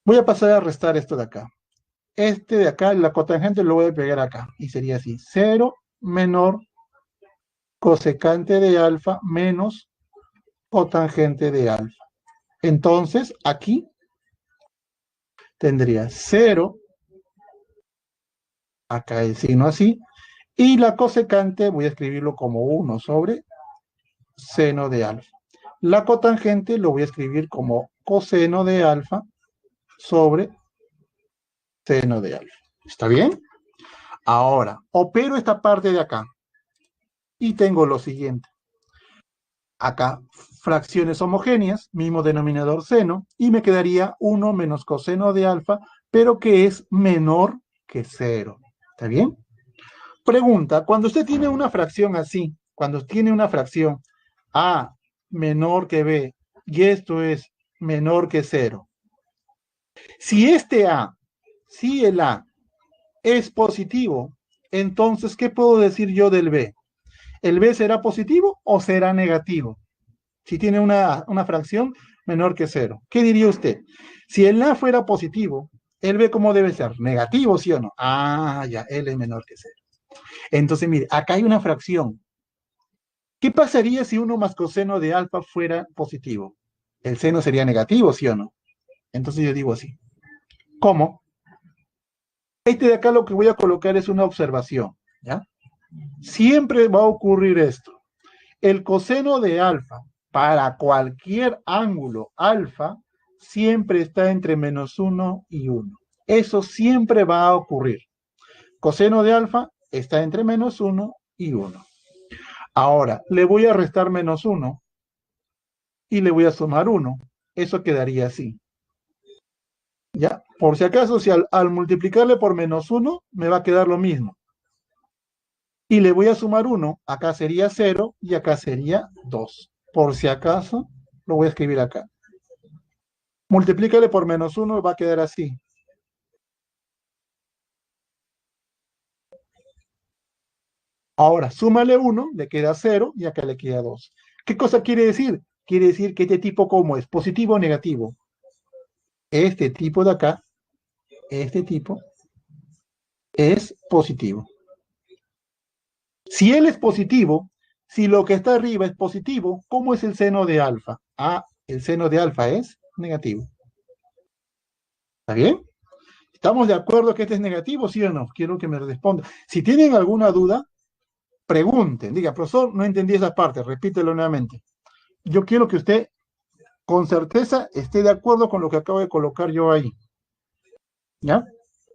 Voy a pasar a restar esto de acá. Este de acá, la cotangente lo voy a pegar acá. Y sería así. 0 menor cosecante de alfa menos cotangente de alfa. Entonces, aquí tendría 0, acá el signo así, y la cosecante voy a escribirlo como 1 sobre seno de alfa. La cotangente lo voy a escribir como coseno de alfa sobre seno de alfa. ¿Está bien? Ahora, opero esta parte de acá y tengo lo siguiente. Acá, fracciones homogéneas, mismo denominador seno, y me quedaría 1 menos coseno de alfa, pero que es menor que 0. ¿Está bien? Pregunta, cuando usted tiene una fracción así, cuando tiene una fracción A menor que B, y esto es menor que 0, si el A es positivo, entonces, ¿qué puedo decir yo del B? ¿El B será positivo o será negativo? Si tiene una fracción menor que 0. ¿Qué diría usted? Si el A fuera positivo, ¿el B cómo debe ser? ¿Negativo, sí o no? Ah, ya, L es menor que 0. Entonces, mire, acá hay una fracción. ¿Qué pasaría si 1 más coseno de alfa fuera positivo? El seno sería negativo, ¿sí o no? Entonces yo digo así. ¿Cómo? Este de acá lo que voy a colocar es una observación, ¿ya? Siempre va a ocurrir esto. El coseno de alfa para cualquier ángulo alfa siempre está entre -1 y 1. Eso siempre va a ocurrir. Coseno de alfa está entre -1 y 1. Ahora, le voy a restar -1 y le voy a sumar 1. Eso quedaría así. ¿Ya? Por si acaso, si al multiplicarle por -1, me va a quedar lo mismo. Y le voy a sumar 1, acá sería 0 y acá sería 2. Por si acaso, lo voy a escribir acá. Multiplícale por -1, va a quedar así. Ahora, súmale 1, le queda 0 y acá le queda 2. ¿Qué cosa quiere decir? Quiere decir que este tipo, ¿cómo es? ¿Positivo o negativo? Este tipo de acá, este tipo, es positivo. Si él es positivo, si lo que está arriba es positivo, ¿cómo es el seno de alfa? Ah, el seno de alfa es negativo. ¿Está bien? ¿Estamos de acuerdo que este es negativo, sí o no? Quiero que me responda. Si tienen alguna duda, pregunten. Diga, profesor, no entendí esa parte, repítelo nuevamente. Yo quiero que usted, con certeza, esté de acuerdo con lo que acabo de colocar yo ahí. ¿Ya?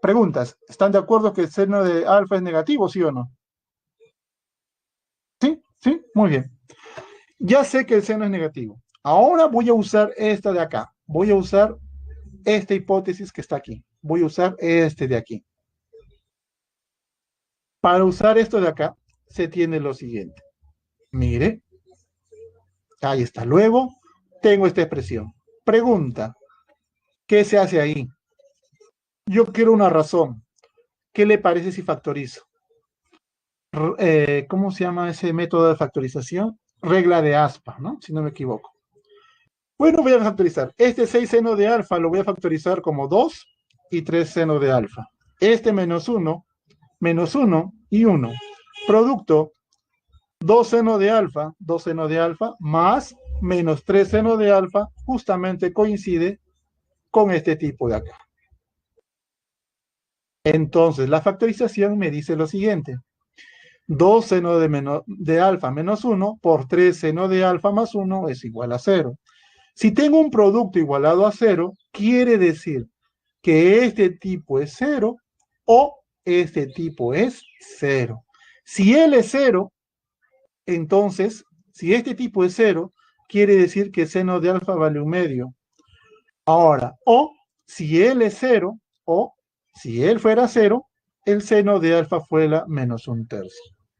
Preguntas. ¿Están de acuerdo que el seno de alfa es negativo, sí o no? ¿Sí? ¿Sí? Muy bien. Ya sé que el seno es negativo. Ahora voy a usar esta de acá. Voy a usar esta hipótesis que está aquí. Voy a usar este de aquí. Para usar esto de acá, se tiene lo siguiente. Mire. Ahí está. Luego, tengo esta expresión. Pregunta. ¿Qué se hace ahí? Yo quiero una razón. ¿Qué le parece si factorizo? ¿Cómo se llama ese método de factorización? Regla de aspa, ¿no? Si no me equivoco. Bueno, voy a factorizar. Este 6 seno de alfa lo voy a factorizar como 2 y 3 seno de alfa. Este -1 y 1. Producto 2 seno de alfa más menos 3 seno de alfa justamente coincide con este tipo de acá. Entonces, la factorización me dice lo siguiente. 2 seno de alfa menos 1 por 3 seno de alfa más 1 es igual a 0. Si tengo un producto igualado a 0, quiere decir que este tipo es 0 o este tipo es 0. Si él es 0, entonces, si este tipo es 0, quiere decir que seno de alfa vale 1/2. Ahora, o si él es 0, o si él fuera 0, el seno de alfa fuera menos 1/3.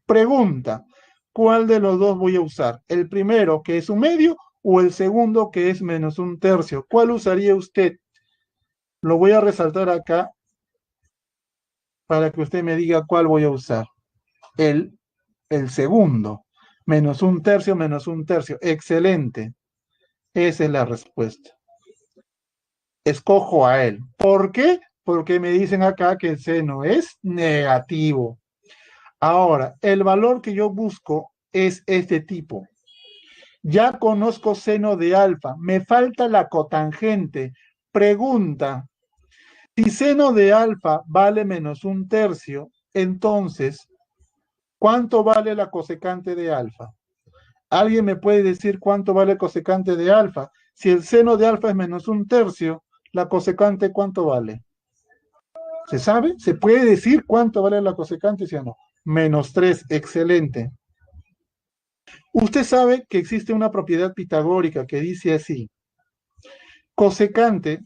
Pregunta, ¿cuál de los dos voy a usar? ¿El primero, que es 1/2, o el segundo, que es menos 1/3? ¿Cuál usaría usted? Lo voy a resaltar acá para que usted me diga cuál voy a usar. El segundo. Menos 1/3, menos 1/3. Excelente. Esa es la respuesta. Escojo a él. ¿Por qué? Porque me dicen acá que el seno es negativo. Ahora, el valor que yo busco es este tipo. Ya conozco seno de alfa. Me falta la cotangente. Pregunta. Si seno de alfa vale menos 1/3, entonces, ¿cuánto vale la cosecante de alfa? ¿Alguien me puede decir cuánto vale el cosecante de alfa? Si el seno de alfa es menos 1/3, ¿la cosecante cuánto vale? ¿Se sabe? ¿Se puede decir cuánto vale la cosecante, sí o no? Menos 3, excelente. Usted sabe que existe una propiedad pitagórica que dice así: cosecante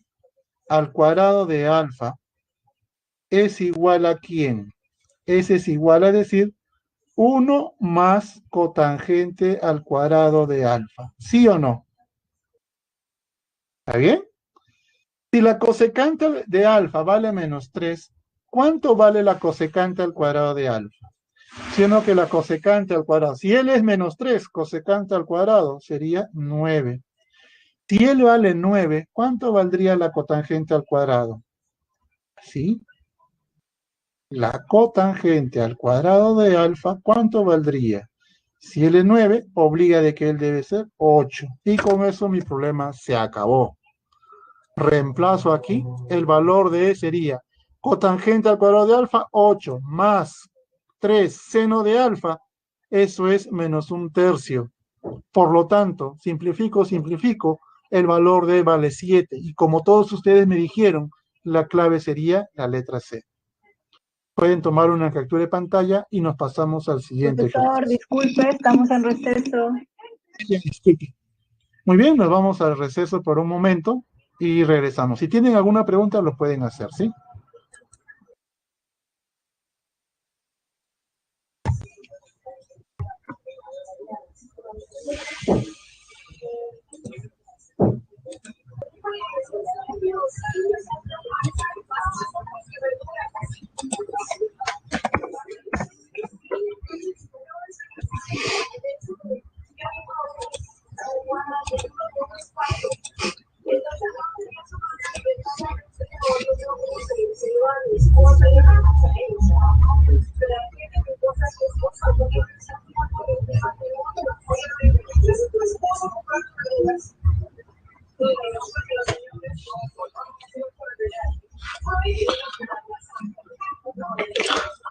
al cuadrado de alfa es igual a ¿quién? Ese es igual a decir 1 más cotangente al cuadrado de alfa. ¿Sí o no? ¿Está bien? Si la cosecante de alfa vale menos 3, ¿cuánto vale la cosecante al cuadrado de alfa? Siendo que la cosecante al cuadrado, si él es menos 3, cosecante al cuadrado sería 9. Si él vale 9, ¿cuánto valdría la cotangente al cuadrado? ¿Sí? La cotangente al cuadrado de alfa, ¿cuánto valdría? Si él es 9, obliga de que él debe ser 8. Y con eso mi problema se acabó. Reemplazo aquí, el valor de E sería cotangente al cuadrado de alfa, 8, más 3 seno de alfa, eso es menos 1/3. Por lo tanto, simplifico, el valor de E vale 7. Y como todos ustedes me dijeron, la clave sería la letra C. Pueden tomar una captura de pantalla y nos pasamos al siguiente Profesor, disculpe, estamos en receso. Muy bien, nos vamos al receso por un momento y regresamos. Si tienen alguna pregunta, lo pueden hacer, ¿sí?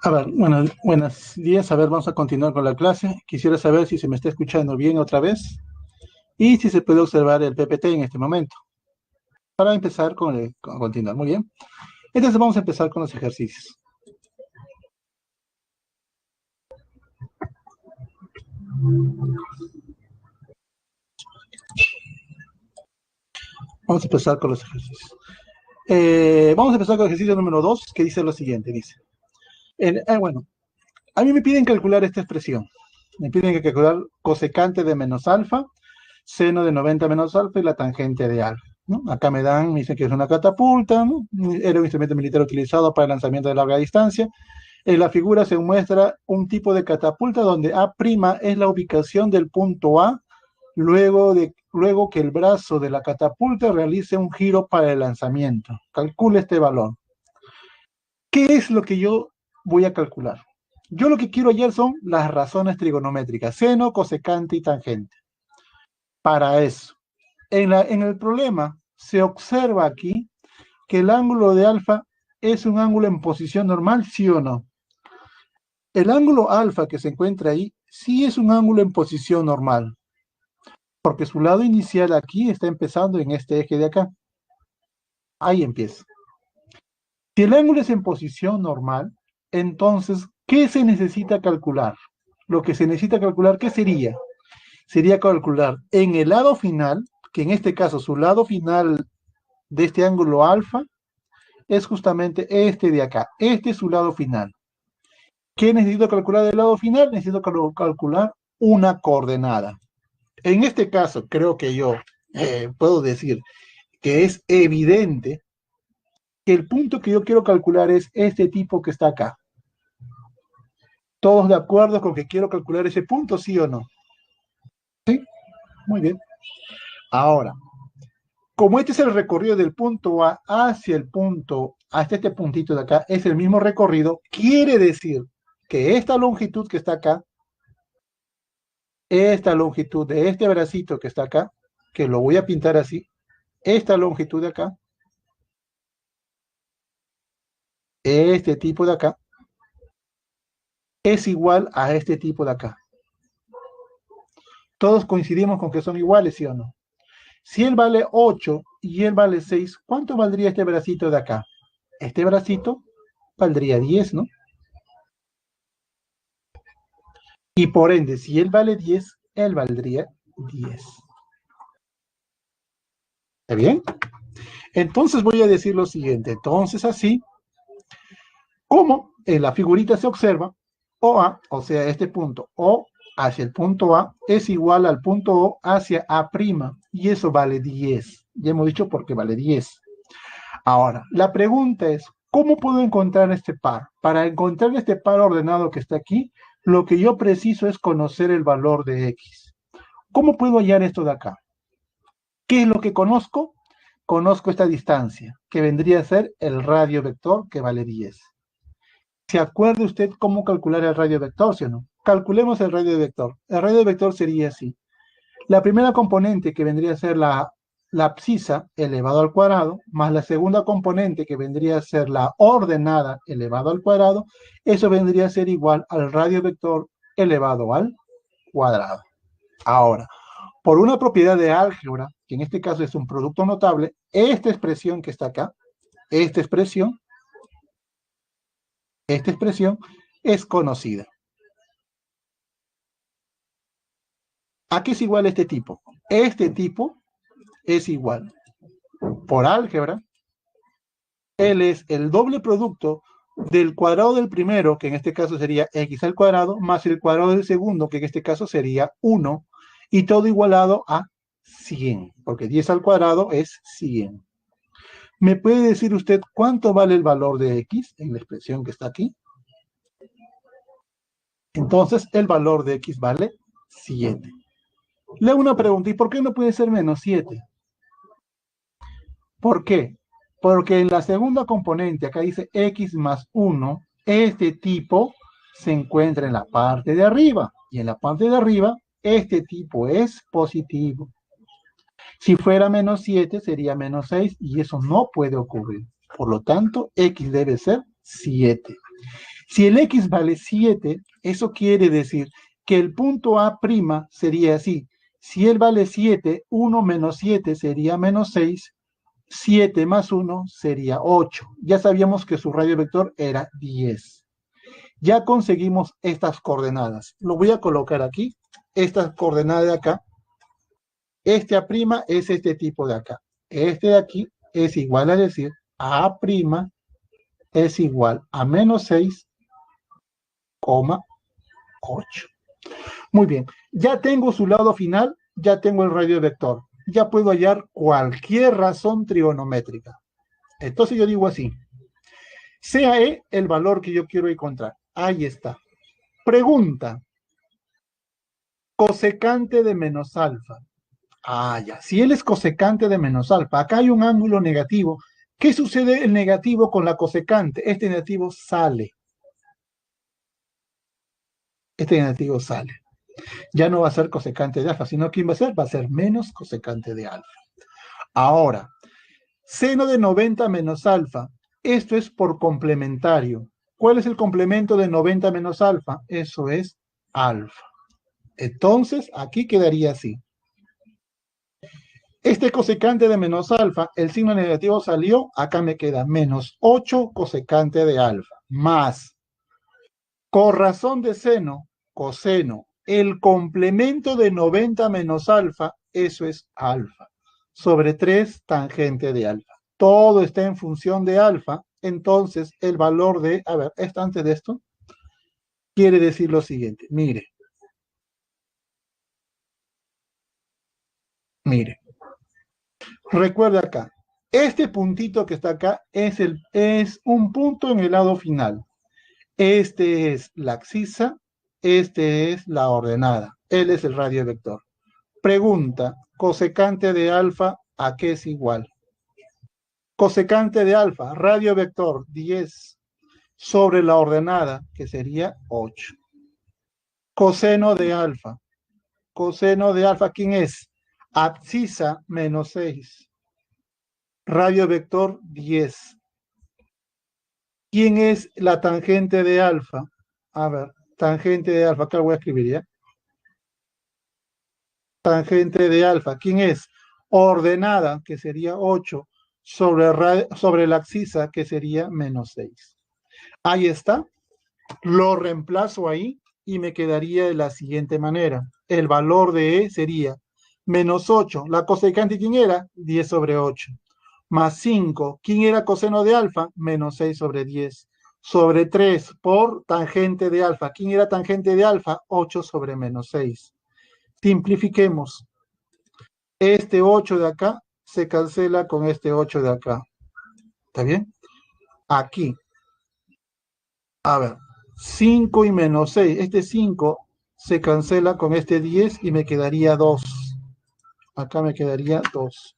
A ver, bueno, buenos días. A ver, vamos a continuar con la clase. Quisiera saber si se me está escuchando bien otra vez y si se puede observar el PPT en este momento. Para empezar con continuar. Muy bien. Entonces vamos a empezar con los ejercicios. Vamos a empezar con los ejercicios. Vamos a empezar con el ejercicio número 2, que dice lo siguiente. Dice, bueno, a mí me piden calcular esta expresión. Me piden que calcular cosecante de menos alfa, seno de 90 menos alfa y la tangente de alfa, ¿no? Acá me dicen que es una catapulta, ¿no? Era un instrumento militar utilizado para el lanzamiento de larga distancia. En la figura se muestra un tipo de catapulta donde A' es la ubicación del punto A, luego que el brazo de la catapulta realice un giro para el lanzamiento. Calcule este valor. ¿Qué es lo que yo voy a calcular? Yo lo que quiero hallar son las razones trigonométricas, seno, cosecante y tangente. Para eso, en el problema se observa aquí que el ángulo de alfa es un ángulo en posición normal, ¿sí o no? El ángulo alfa que se encuentra ahí sí es un ángulo en posición normal, porque su lado inicial aquí está empezando en este eje de acá. Ahí empieza. Si el ángulo es en posición normal, entonces, ¿qué se necesita calcular? Lo que se necesita calcular, ¿qué sería? Sería calcular en el lado final, que en este caso su lado final de este ángulo alfa es justamente este de acá. Este es su lado final. ¿Qué necesito calcular del lado final? Necesito calcular una coordenada. En este caso, creo que yo puedo decir que es evidente que el punto que yo quiero calcular es este tipo que está acá. ¿Todos de acuerdo con que quiero calcular ese punto, sí o no? Sí, muy bien. Ahora, como este es el recorrido del punto A hacia el punto, hasta este puntito de acá, es el mismo recorrido, quiere decir que esta longitud que está acá, esta longitud de este bracito que está acá, que lo voy a pintar así, esta longitud de acá, este tipo de acá, es igual a este tipo de acá. Todos coincidimos con que son iguales, ¿sí o no? Si él vale 8 y él vale 6, ¿cuánto valdría este bracito de acá? Este bracito valdría 10, ¿no? Y por ende, si él vale 10, él valdría 10. ¿Está bien? Entonces voy a decir lo siguiente. Entonces así, como en la figurita se observa, OA, o sea, este punto O hacia el punto A, es igual al punto O hacia A', y eso vale 10. Ya hemos dicho porque vale 10. Ahora, la pregunta es, ¿cómo puedo encontrar este par? Para encontrar este par ordenado que está aquí, lo que yo preciso es conocer el valor de X. ¿Cómo puedo hallar esto de acá? ¿Qué es lo que conozco? Conozco esta distancia, que vendría a ser el radio vector, que vale 10. ¿Se acuerda usted cómo calcular el radio vector, sí o no? Calculemos el radio vector. El radio vector sería así. La primera componente, que vendría a ser la abscisa elevado al cuadrado, más la segunda componente, que vendría a ser la ordenada elevado al cuadrado, eso vendría a ser igual al radio vector elevado al cuadrado. Ahora, por una propiedad de álgebra, que en este caso es un producto notable, esta expresión que está acá, esta expresión es conocida. ¿A qué es igual este tipo? Este tipo es igual, por álgebra, él es el doble producto del cuadrado del primero, que en este caso sería x al cuadrado, más el cuadrado del segundo, que en este caso sería 1, y todo igualado a 100, porque 10 al cuadrado es 100. ¿Me puede decir usted cuánto vale el valor de x en la expresión que está aquí? Entonces, el valor de x vale 7. Le hago una pregunta, ¿y por qué no puede ser menos 7? ¿Por qué? Porque en la segunda componente, acá dice x más 1, este tipo se encuentra en la parte de arriba. Y en la parte de arriba, este tipo es positivo. Si fuera menos 7, sería menos 6, y eso no puede ocurrir. Por lo tanto, x debe ser 7. Si el x vale 7, eso quiere decir que el punto A' sería así. Si él vale 7, 1 menos 7 sería menos 6, 7 más 1 sería 8. Ya sabíamos que su radio vector era 10. Ya conseguimos estas coordenadas. Lo voy a colocar aquí. Estas coordenadas de acá. Este A' es este tipo de acá. Este de aquí es igual a decir A' es igual a menos 6,8. Muy bien. Ya tengo su lado final. Ya tengo el radio vector. Ya puedo hallar cualquier razón trigonométrica. Entonces yo digo así. Sea E el valor que yo quiero encontrar. Ahí está. Pregunta. Cosecante de menos alfa. Ah, ya. Si él es cosecante de menos alfa, acá hay un ángulo negativo. ¿Qué sucede el negativo con la cosecante? Este negativo sale. Este negativo sale. Ya no va a ser cosecante de alfa, sino ¿quién va a ser? Va a ser menos cosecante de alfa. Ahora, seno de 90 menos alfa. Esto es por complementario. ¿Cuál es el complemento de 90 menos alfa? Eso es alfa. Entonces, aquí quedaría así. Este cosecante de menos alfa, el signo negativo salió, acá me queda menos 8 cosecante de alfa, más corrazón de seno, coseno, el complemento de 90 menos alfa, eso es alfa, sobre 3 tangente de alfa. Todo está en función de alfa, entonces el valor de, a ver, antes de esto, quiere decir lo siguiente, mire, recuerda acá, este puntito que está acá es un punto en el lado final. Este es la abscisa, este es la ordenada, él es el radio vector. Pregunta, cosecante de alfa, ¿a qué es igual? Cosecante de alfa, radio vector 10 sobre la ordenada, que sería 8. Coseno de alfa, ¿quién es? Abscisa menos 6. Radio vector 10. ¿Quién es la tangente de alfa? A ver, tangente de alfa, acá lo voy a escribir ya. Tangente de alfa, ¿quién es? Ordenada, que sería 8, sobre la abscisa, que sería menos 6. Ahí está, lo reemplazo ahí y me quedaría de la siguiente manera. El valor de E sería menos 8. ¿La cosecante quién era? 10 sobre 8. Más 5. ¿Quién era coseno de alfa? Menos 6 sobre 10. Sobre 3 por tangente de alfa. ¿Quién era tangente de alfa? 8 sobre menos 6. Simplifiquemos. Este 8 de acá se cancela con este 8 de acá. ¿Está bien? Aquí. A ver. 5 y menos 6. Este 5 se cancela con este 10 y me quedaría 2. Acá me quedaría 2.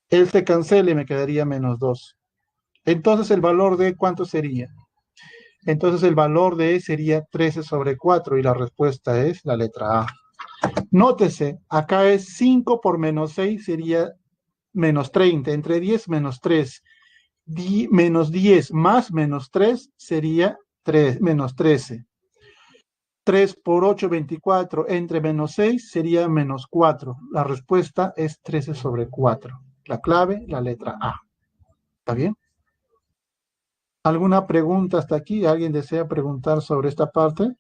Él se cancela y me quedaría menos 2. Entonces el valor de ¿cuánto sería? Entonces el valor de E sería 13 sobre 4 y la respuesta es la letra A. Nótese, acá es 5 por menos 6 sería menos 30. Entre 10 menos 3. Menos 10 más menos 3 sería 3, menos 13. 3 por 8, 24. Entre menos 6 sería menos 4. La respuesta es 13 sobre 4. La clave, la letra A. ¿Está bien? ¿Alguna pregunta hasta aquí? ¿Alguien desea preguntar sobre esta parte?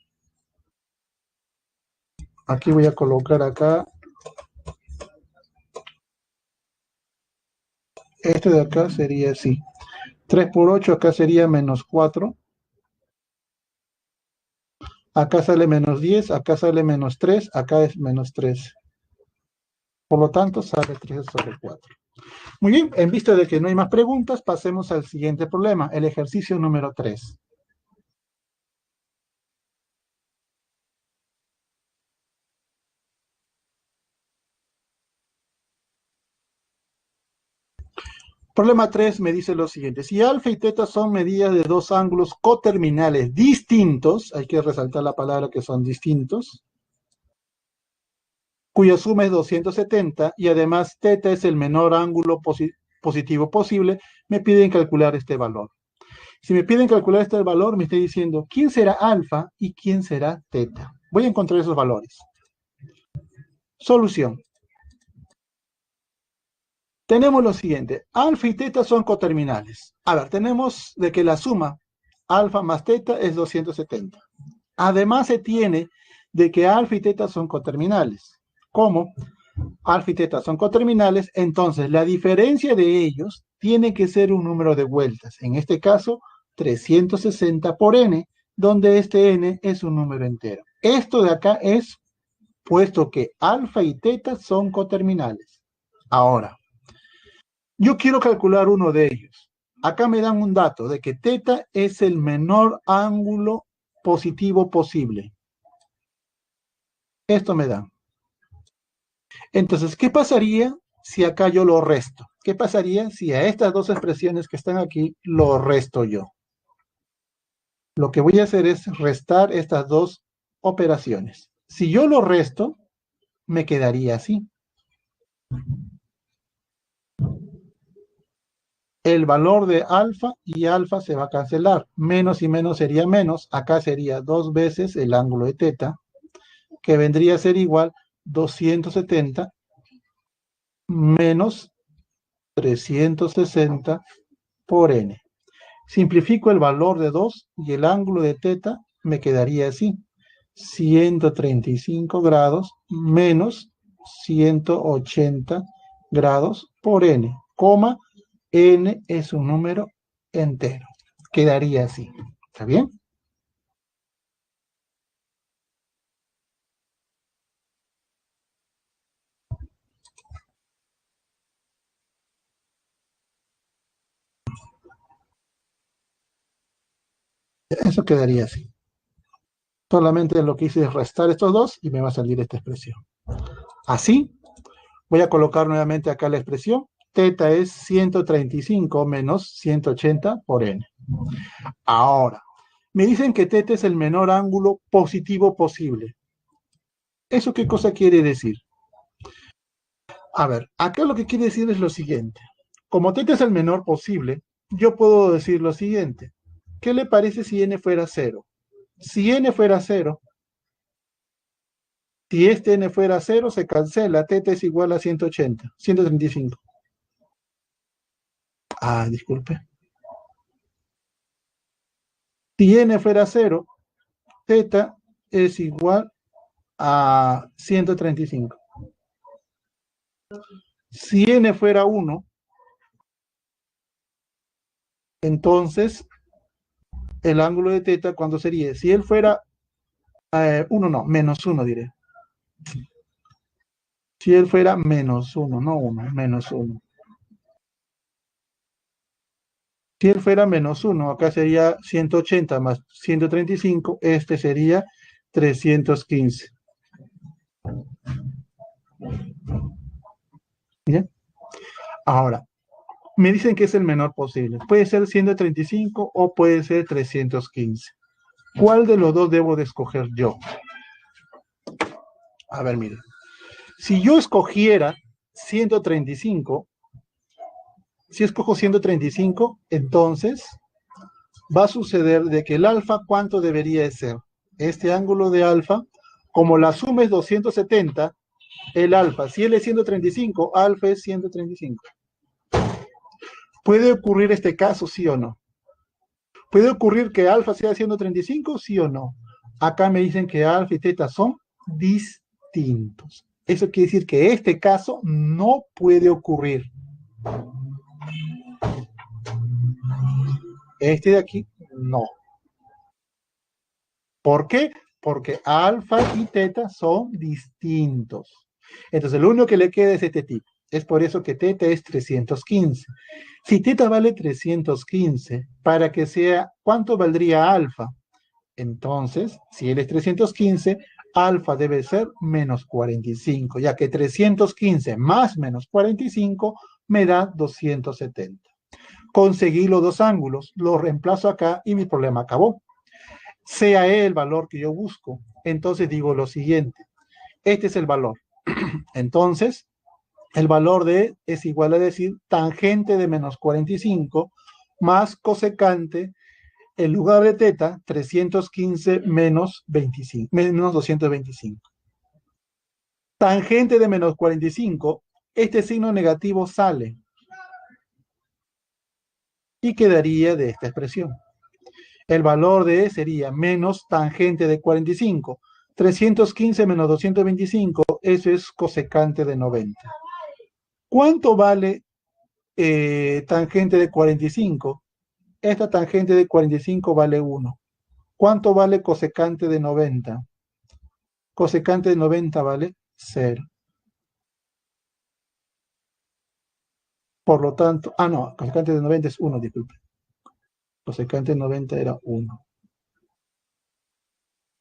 Aquí voy a colocar acá. Este de acá sería así. 3 por 8 acá sería menos 4. Acá sale menos 10, acá sale menos 3, acá es menos 3. Por lo tanto, sale 13 sobre 4. Muy bien, en vista de que no hay más preguntas, pasemos al siguiente problema, el ejercicio número 3. Problema 3 me dice lo siguiente. Si alfa y teta son medidas de dos ángulos coterminales distintos, hay que resaltar la palabra que son distintos, cuya suma es 270 y además teta es el menor ángulo positivo posible, me piden calcular este valor. Si me piden calcular este valor, me está diciendo quién será alfa y quién será teta. Voy a encontrar esos valores. Solución. Tenemos lo siguiente, alfa y teta son coterminales. A ver, tenemos de que la suma alfa más teta es 270. Además se tiene de que alfa y teta son coterminales. ¿Cómo? Alfa y teta son coterminales, entonces la diferencia de ellos tiene que ser un número de vueltas. En este caso, 360 por n, donde este n es un número entero. Esto de acá es puesto que alfa y teta son coterminales. Ahora, yo quiero calcular uno de ellos. Acá me dan un dato de que teta es el menor ángulo positivo posible. Esto me da. Entonces, ¿qué pasaría si acá yo lo resto? ¿qué pasaría si a estas dos expresiones que están aquí lo resto yo? Lo que voy a hacer es restar estas dos operaciones. Si yo lo resto, me quedaría así. El valor de alfa y alfa se va a cancelar. Menos y menos sería menos. Acá sería 2 veces el ángulo de teta, que vendría a ser igual 270 menos 360 por n. Simplifico el valor de 2 y el ángulo de teta me quedaría así. 135 grados menos 180 grados por n, coma, n es un número entero. Quedaría así. ¿Está bien? Eso quedaría así. Solamente lo que hice es restar estos dos y me va a salir esta expresión. Así, voy a colocar nuevamente acá la expresión. Teta es 135 menos 180 por n. Ahora, me dicen que teta es el menor ángulo positivo posible. ¿Eso qué cosa quiere decir? A ver, acá lo que quiere decir es lo siguiente. Como teta es el menor posible, yo puedo decir lo siguiente. ¿Qué le parece si n fuera 0? Si n fuera 0, si este n fuera 0, se cancela. Teta es igual a 180, 135. Ah, disculpe. Si n fuera 0, teta es igual a 135. Si n fuera 1, entonces el ángulo de teta, ¿cuánto sería? Si él fuera 1, no, menos 1 diré. Si él fuera menos 1, no 1, menos 1. Si él fuera menos 1, acá sería 180 más 135, este sería 315. ¿Bien? Ahora, me dicen que es el menor posible. Puede ser 135 o puede ser 315. ¿Cuál de los dos debo de escoger yo? A ver, miren. Si yo escogiera 135, si escojo 135, entonces va a suceder de que el alfa, ¿cuánto debería de ser? Este ángulo de alfa, como la suma es 270, el alfa, si él es 135, alfa es 135. ¿Puede ocurrir este caso, sí o no? ¿Puede ocurrir que alfa sea 135, sí o no? Acá me dicen que alfa y teta son distintos. Eso quiere decir que este caso no puede ocurrir. Este de aquí, no. ¿Por qué? Porque alfa y teta son distintos. Entonces, lo único que le queda es este tipo. Es por eso que teta es 315. Si teta vale 315, para que sea, ¿cuánto valdría alfa? Entonces, si él es 315, alfa debe ser menos 45, ya que 315 más menos 45 me da 270. Conseguí los dos ángulos, los reemplazo acá y mi problema acabó. Sea el valor que yo busco, entonces digo lo siguiente. Este es el valor. Entonces, el valor de es igual a decir tangente de menos 45 más cosecante, en lugar de teta, 315 menos 25, menos 225. Tangente de menos 45, este signo negativo sale y quedaría de esta expresión. El valor de E sería menos tangente de 45. 315 menos 225, eso es cosecante de 90. ¿Cuánto vale tangente de 45? Esta tangente de 45 vale 1. ¿Cuánto vale cosecante de 90? Cosecante de 90 vale 0. Por lo tanto, no, cosecante de 90 es 1, disculpe. Cosecante de 90 era 1.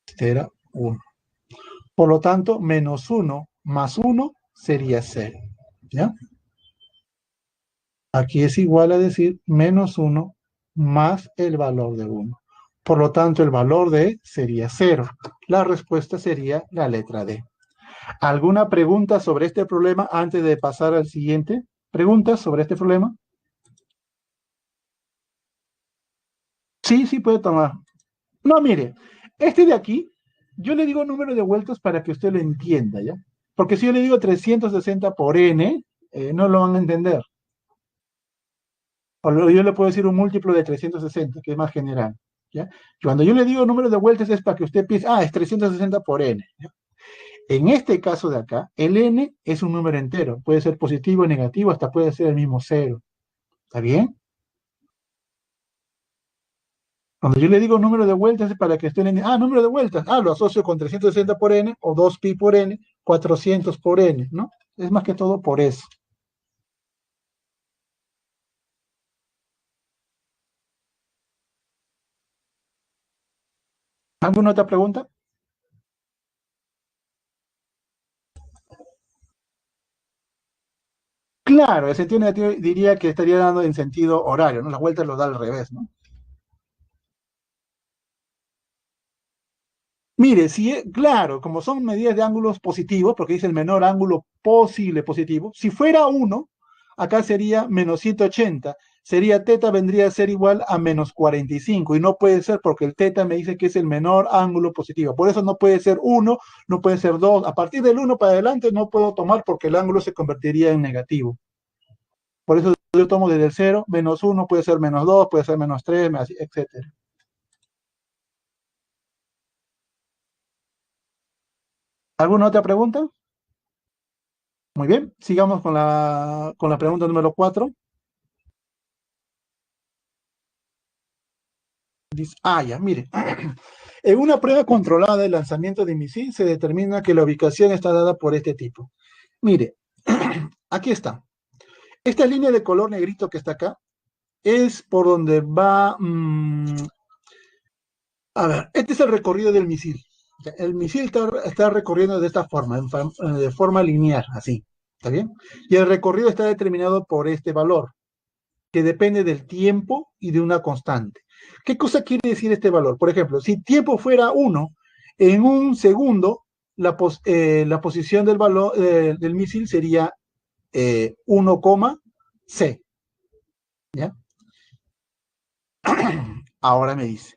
Este era 1. Por lo tanto, menos 1 más 1 sería 0. ¿Ya? Aquí es igual a decir menos 1 más el valor de 1. Por lo tanto, el valor de E sería 0. La respuesta sería la letra D. ¿Alguna pregunta sobre este problema antes de pasar al siguiente? ¿Preguntas sobre este problema? Sí, sí puede tomar. No, mire, este de aquí, yo le digo número de vueltas para que usted lo entienda, ¿ya? Porque si yo le digo 360 por n, no lo van a entender. Yo le puedo decir un múltiplo de 360, que es más general, ¿ya? Cuando yo le digo número de vueltas es para que usted piense, es 360 por n, ¿ya? En este caso de acá, el n es un número entero, puede ser positivo o negativo, hasta puede ser el mismo cero, ¿está bien? Cuando yo le digo número de vueltas es para que usted le diga, número de vueltas, lo asocio con 360 por n, o 2pi por n, 400 por n, ¿no? Es más que todo por eso. ¿Alguna otra pregunta? Claro, el sentido negativo diría que estaría dando en sentido horario, ¿no? Las vueltas lo da al revés, ¿no? Mire, claro, como son medidas de ángulos positivos, porque dice el menor ángulo posible positivo, si fuera 1, acá sería menos 180, sería teta vendría a ser igual a menos 45, y no puede ser porque el teta me dice que es el menor ángulo positivo, por eso no puede ser 1, no puede ser 2, a partir del 1 para adelante no puedo tomar porque el ángulo se convertiría en negativo, por eso yo tomo desde el 0, menos 1 puede ser menos 2, puede ser menos 3, etcétera. ¿Alguna otra pregunta? Muy bien, sigamos con la pregunta número 4. Dice, ya, mire. En una prueba controlada de lanzamiento de misil se determina que la ubicación está dada por este tipo. Mire, aquí está. Esta línea de color negrito que está acá es por donde va... a ver, este es el recorrido del misil. El misil está recorriendo de esta forma, de forma lineal, así. ¿Está bien? Y el recorrido está determinado por este valor, que depende del tiempo y de una constante. ¿Qué cosa quiere decir este valor? Por ejemplo, si tiempo fuera 1, en un segundo la posición del valor del misil sería 1, c. ¿Ya? Ahora me dice,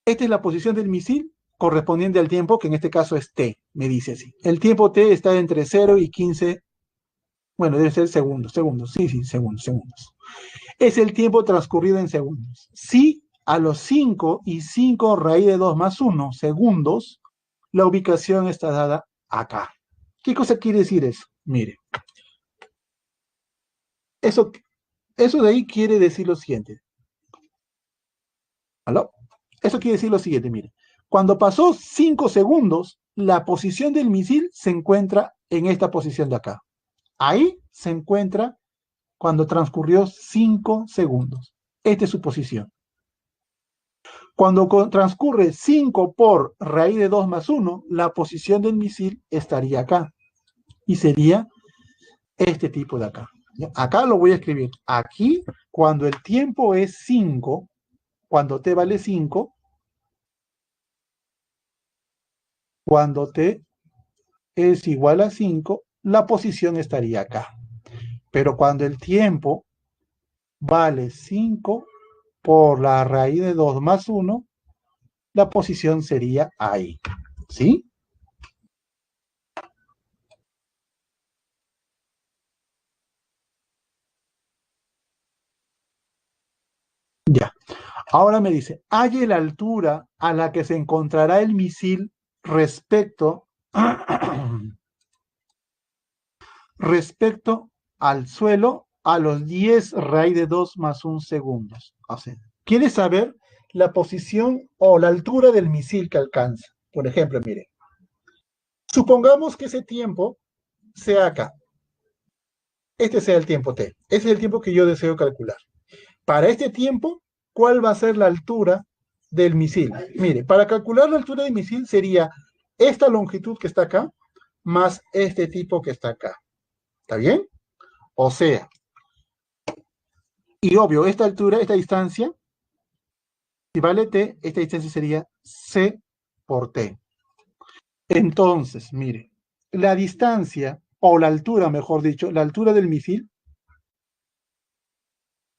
esta es la posición del misil correspondiente al tiempo, que en este caso es t, me dice así. El tiempo t está entre 0 y 15, bueno, debe ser segundos, sí, segundos. Es el tiempo transcurrido en segundos. Si a los 5 y 5 raíz de 2 más 1 segundos, la ubicación está dada acá. ¿Qué cosa quiere decir eso? Mire, eso, eso de ahí quiere decir lo siguiente. ¿Aló? Eso quiere decir lo siguiente, mire. Cuando pasó 5 segundos, la posición del misil se encuentra en esta posición de acá. Ahí se encuentra cuando transcurrió 5 segundos. Esta es su posición. Cuando transcurre 5 por raíz de 2 más 1, la posición del misil estaría acá. Y sería este tipo de acá. Acá lo voy a escribir. Aquí, cuando el tiempo es 5, cuando t vale 5, cuando t es igual a 5, la posición estaría acá. Pero cuando el tiempo vale 5 por la raíz de 2 más 1, la posición sería ahí. ¿Sí? Ya. Ahora me dice, halle la altura a la que se encontrará el misil respecto, respecto al suelo a los 10 raíz de 2 más 1 segundos. O sea, quiere saber la posición o la altura del misil que alcanza. Por ejemplo, mire, supongamos que ese tiempo sea acá. Este sea el tiempo t. Ese es el tiempo que yo deseo calcular. Para este tiempo, ¿cuál va a ser la altura del misil? Mire, para calcular la altura del misil sería esta longitud que está acá más este tipo que está acá. ¿Está bien? O sea, Y obvio, esta altura, esta distancia, si vale t, esta distancia sería c por t. Entonces, mire, la distancia, o la altura, mejor dicho, la altura del misil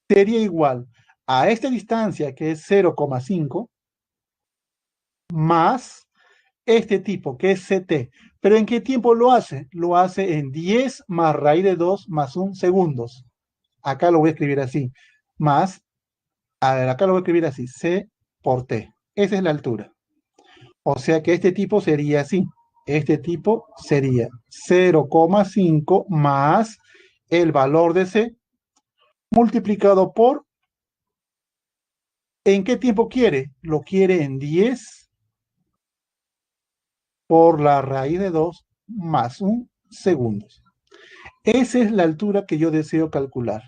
sería igual a esta distancia, que es 0,5, más este tipo, que es ct. ¿Pero en qué tiempo lo hace? Lo hace en 10 más raíz de 2 más 1 segundos. Acá lo voy a escribir así. Más, a ver, acá lo voy a escribir así, c por t. Esa es la altura. O sea que este tipo sería así. Este tipo sería 0,5 más el valor de c multiplicado por, ¿en qué tiempo quiere? Lo quiere en 10 por la raíz de 2 más 1 segundos. Esa es la altura que yo deseo calcular.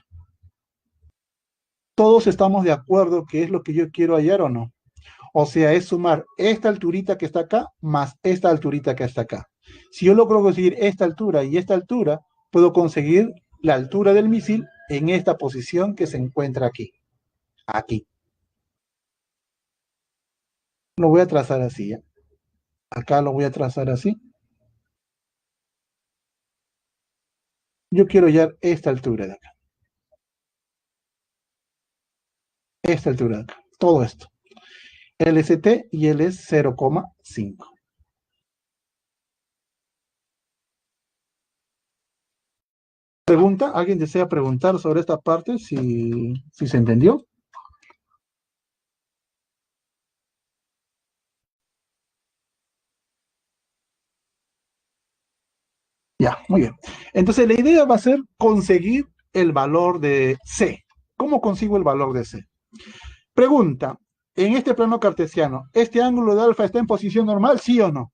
¿Todos estamos de acuerdo que es lo que yo quiero hallar o no? O sea, es sumar esta alturita que está acá más esta alturita que está acá. Si yo logro conseguir esta altura y esta altura, puedo conseguir la altura del misil en esta posición que se encuentra aquí. Aquí. Lo voy a trazar así, ¿ya? Acá lo voy a trazar así. Yo quiero hallar esta altura de acá. Esta altura de acá. Todo esto. LST y L es 0,5. ¿Pregunta? ¿Alguien desea preguntar sobre esta parte? Si se entendió. Ya, muy bien. Entonces la idea va a ser conseguir el valor de C. ¿Cómo consigo el valor de C? Pregunta, en este plano cartesiano, ¿este ángulo de alfa está en posición normal, sí o no?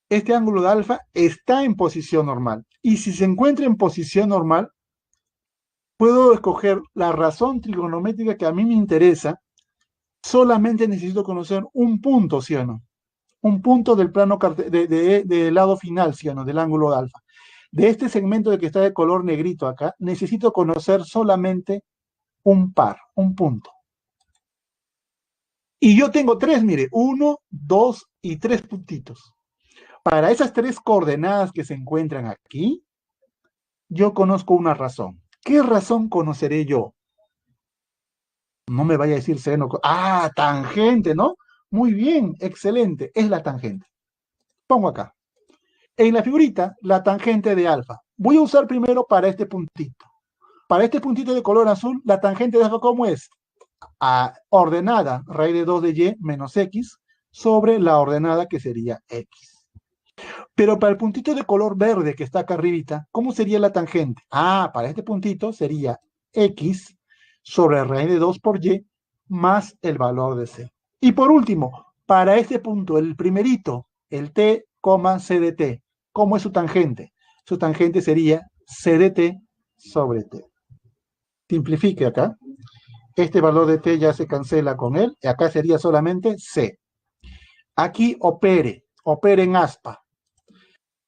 Este ángulo de alfa está en posición normal. Y si se encuentra en posición normal, puedo escoger la razón trigonométrica que a mí me interesa. Solamente necesito conocer un punto, ¿sí o no? Un punto del plano del lado final, ¿sí o no? Del ángulo de alfa. De este segmento de que está de color negrito acá, necesito conocer solamente un par, un punto. Y yo tengo tres, mire, 1, 2 y 3 puntitos. Para esas tres coordenadas que se encuentran aquí, yo conozco una razón. ¿Qué razón conoceré yo? No me vaya a decir seno. Ah, tangente, ¿no? Muy bien, excelente, es la tangente. Pongo acá. En la figurita, la tangente de alfa. Voy a usar primero para este puntito. Para este puntito de color azul, la tangente de alfa, ¿cómo es? Ordenada, raíz de 2 de y menos x, sobre la ordenada que sería x. Pero para el puntito de color verde que está acá arribita, ¿cómo sería la tangente? Para este puntito sería x sobre raíz de 2 por y más el valor de c. Y por último, para este punto, el primerito, el t, c de t, ¿cómo es su tangente? Su tangente sería c de t sobre t. Simplifique acá. Este valor de t ya se cancela con él, y acá sería solamente c. Aquí opere en aspa.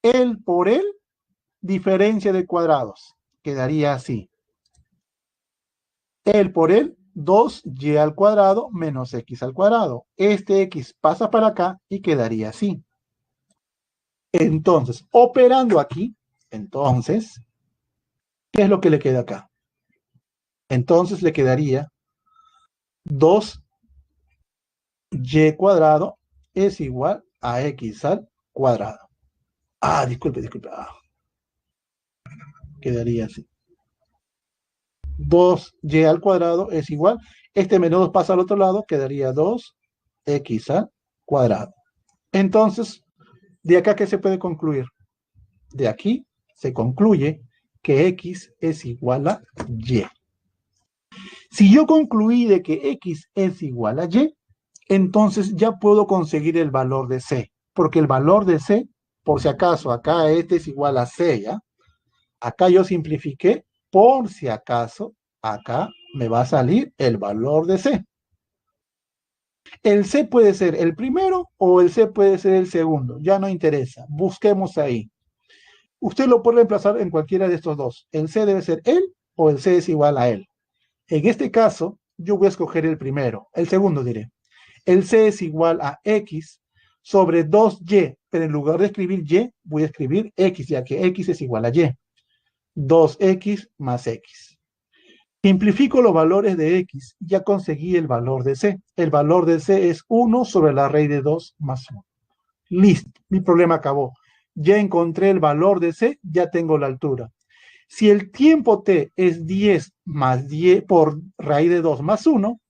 El por el, diferencia de cuadrados. Quedaría así. El por el, 2y al cuadrado menos x al cuadrado. Este x pasa para acá y quedaría así. Entonces, operando aquí, entonces, ¿qué es lo que le queda acá? Entonces le quedaría 2y cuadrado es igual a x al cuadrado. Disculpe. Quedaría así. 2y al cuadrado es igual. Este menos 2 pasa al otro lado, quedaría 2x al cuadrado. Entonces, ¿de acá qué se puede concluir? De aquí se concluye que x es igual a y. Si yo concluí de que x es igual a y, entonces ya puedo conseguir el valor de c, porque el valor de c, por si acaso, acá este es igual a c, ¿ya? Acá yo simplifiqué, por si acaso, acá me va a salir el valor de c. El c puede ser el primero o el c puede ser el segundo, ya no interesa, busquemos ahí. Usted lo puede reemplazar en cualquiera de estos dos. El c debe ser el o el C es igual a L. En este caso, yo voy a escoger el primero, el segundo diré. El C es igual a X sobre 2Y, pero en lugar de escribir Y, voy a escribir X, ya que X es igual a Y. 2X más X. Simplifico los valores de X, ya conseguí el valor de C. El valor de C es 1 sobre la raíz de 2 más 1. Listo, mi problema acabó. Ya encontré el valor de C, ya tengo la altura. Si el tiempo t es 10 más 10 por raíz de 2 más 1,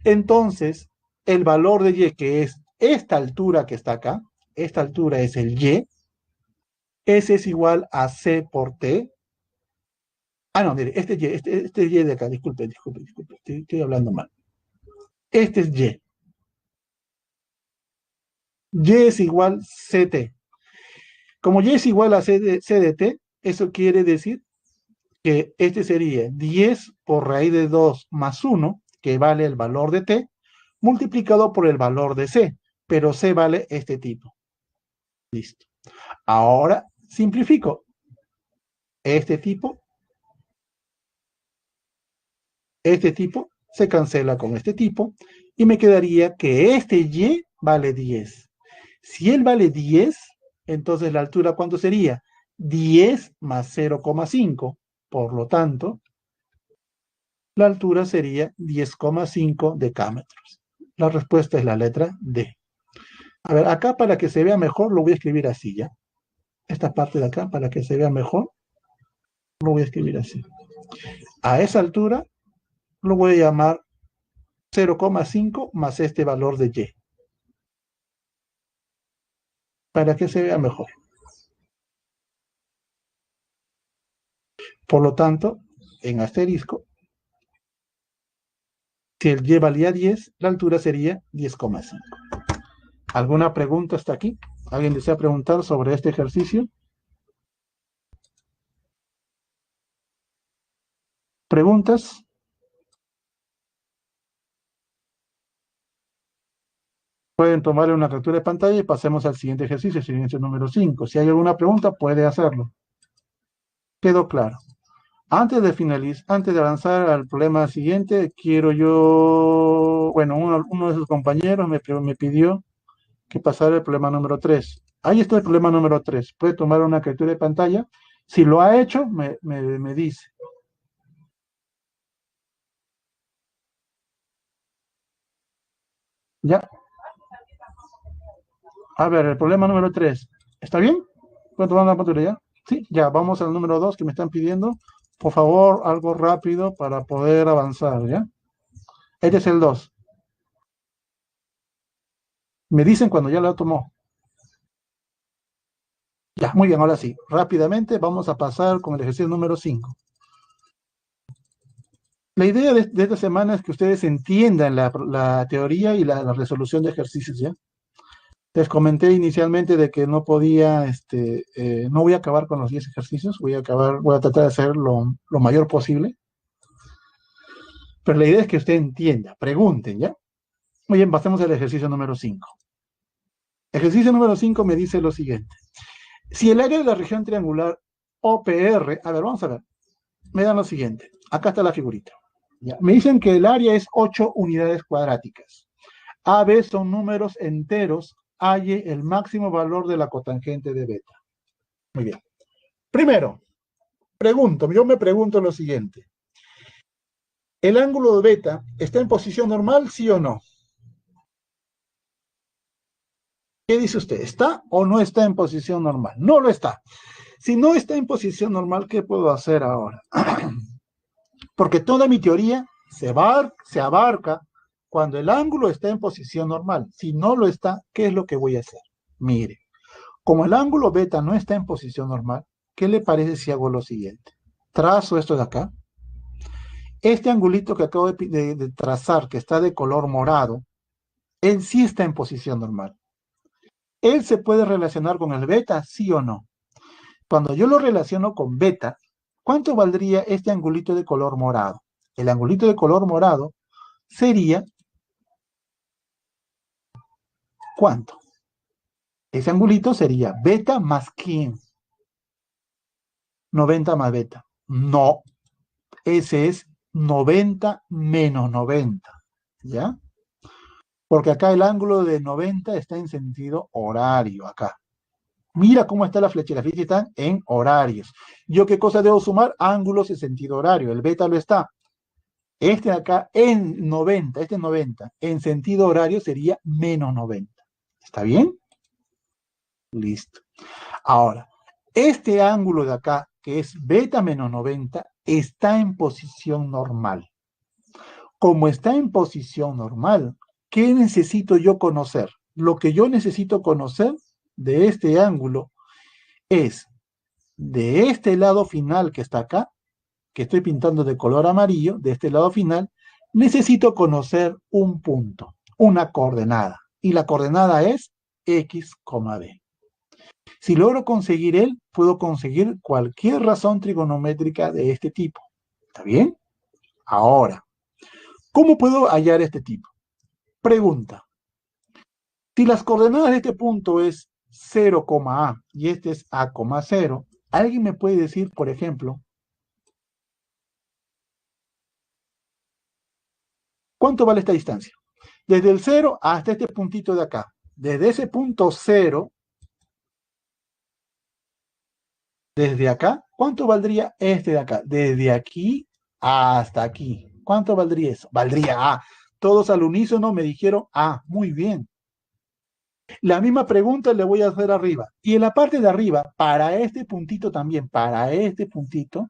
entonces el valor de y, que es esta altura que está acá, esta altura es el y, ese es igual a c por t. Ah, no, mire, este y de acá, disculpe, estoy hablando mal. Este es y. Y es igual ct. Como y es igual a c de t, eso quiere decir que este sería 10 por raíz de 2 más 1, que vale el valor de t, multiplicado por el valor de c, pero c vale este tipo. Listo. Ahora simplifico. Este tipo se cancela con este tipo, y me quedaría que este y vale 10. Si él vale 10, entonces la altura, ¿cuánto sería? 10 más 0,5. Por lo tanto, la altura sería 10,5 decámetros. La respuesta es la letra D. A ver, acá para que se vea mejor lo voy a escribir así, ¿ya? Esta parte de acá, para que se vea mejor, lo voy a escribir así. A esa altura lo voy a llamar 0,5 más este valor de y. Para que se vea mejor. Por lo tanto, en asterisco, si el y valía 10, la altura sería 10,5. ¿Alguna pregunta hasta aquí? ¿Alguien desea preguntar sobre este ejercicio? ¿Preguntas? Pueden tomar una captura de pantalla y pasemos al siguiente ejercicio, ejercicio número 5. Si hay alguna pregunta, puede hacerlo. ¿Quedó claro? Antes de avanzar al problema siguiente, quiero yo, bueno, uno de sus compañeros me pidió que pasara el problema número 3. Ahí está el problema número 3. Puede tomar una captura de pantalla. Si lo ha hecho, me dice. ¿Ya? A ver, el problema número 3. ¿Está bien? ¿Puedo tomar una captura ya? Sí, ya, vamos al número 2 que me están pidiendo. Por favor, algo rápido para poder avanzar, ¿ya? Este es el 2. Me dicen cuando ya lo tomó. Ya, muy bien, ahora sí. Rápidamente vamos a pasar con el ejercicio número 5. La idea de esta semana es que ustedes entiendan la teoría y la resolución de ejercicios, ¿ya? Les comenté inicialmente de que no podía, no voy a acabar con los 10 ejercicios, voy a tratar de hacer lo mayor posible. Pero la idea es que usted entienda, pregunten, ¿ya? Muy bien, pasemos al ejercicio número 5. Ejercicio número 5 me dice lo siguiente. Si el área de la región triangular OPR, a ver, vamos a ver, me dan lo siguiente. Acá está la figurita. ¿Ya? Me dicen que el área es 8 unidades cuadráticas. AB son números enteros, halle el máximo valor de la cotangente de beta. Muy bien. Primero, yo me pregunto lo siguiente. ¿El ángulo de beta está en posición normal, sí o no? ¿Qué dice usted? ¿Está o no está en posición normal? No lo está. Si no está en posición normal, ¿qué puedo hacer ahora? Porque toda mi teoría se abarca cuando el ángulo está en posición normal. Si no lo está, ¿qué es lo que voy a hacer? Mire, como el ángulo beta no está en posición normal, ¿qué le parece si hago lo siguiente? Trazo esto de acá. Este angulito que acabo de trazar, que está de color morado, él sí está en posición normal. ¿Él se puede relacionar con el beta, sí o no? Cuando yo lo relaciono con beta, ¿cuánto valdría este angulito de color morado? El angulito de color morado sería, ¿cuánto? Ese angulito sería beta más ¿quién? 90 más beta. No. ese es 90 menos 90, ¿ya? Porque acá el ángulo de 90 está en sentido horario, acá. Mira cómo está la flecha. Las flechas están en horarios. ¿Yo qué cosa debo sumar? Ángulos en sentido horario. El beta lo está. Este de acá en 90, este 90, en sentido horario sería menos 90. ¿Está bien? Listo. Ahora, este ángulo de acá, que es beta menos 90, está en posición normal. Como está en posición normal, ¿qué necesito yo conocer? Lo que yo necesito conocer de este ángulo es de este lado final que está acá, que estoy pintando de color amarillo, de este lado final, necesito conocer un punto, una coordenada. Y la coordenada es x, b. Si logro conseguir él, puedo conseguir cualquier razón trigonométrica de este tipo. ¿Está bien? Ahora, ¿cómo puedo hallar este tipo? Pregunta. Si las coordenadas de este punto es 0, a y este es a, 0, ¿alguien me puede decir, por ejemplo, cuánto vale esta distancia? Desde el 0 hasta este puntito de acá. Desde ese punto 0, desde acá, ¿cuánto valdría este de acá? Desde aquí hasta aquí. ¿Cuánto valdría eso? Valdría A. Todos al unísono me dijeron A. Muy bien. La misma pregunta le voy a hacer arriba. Y en la parte de arriba, para este puntito también, para este puntito,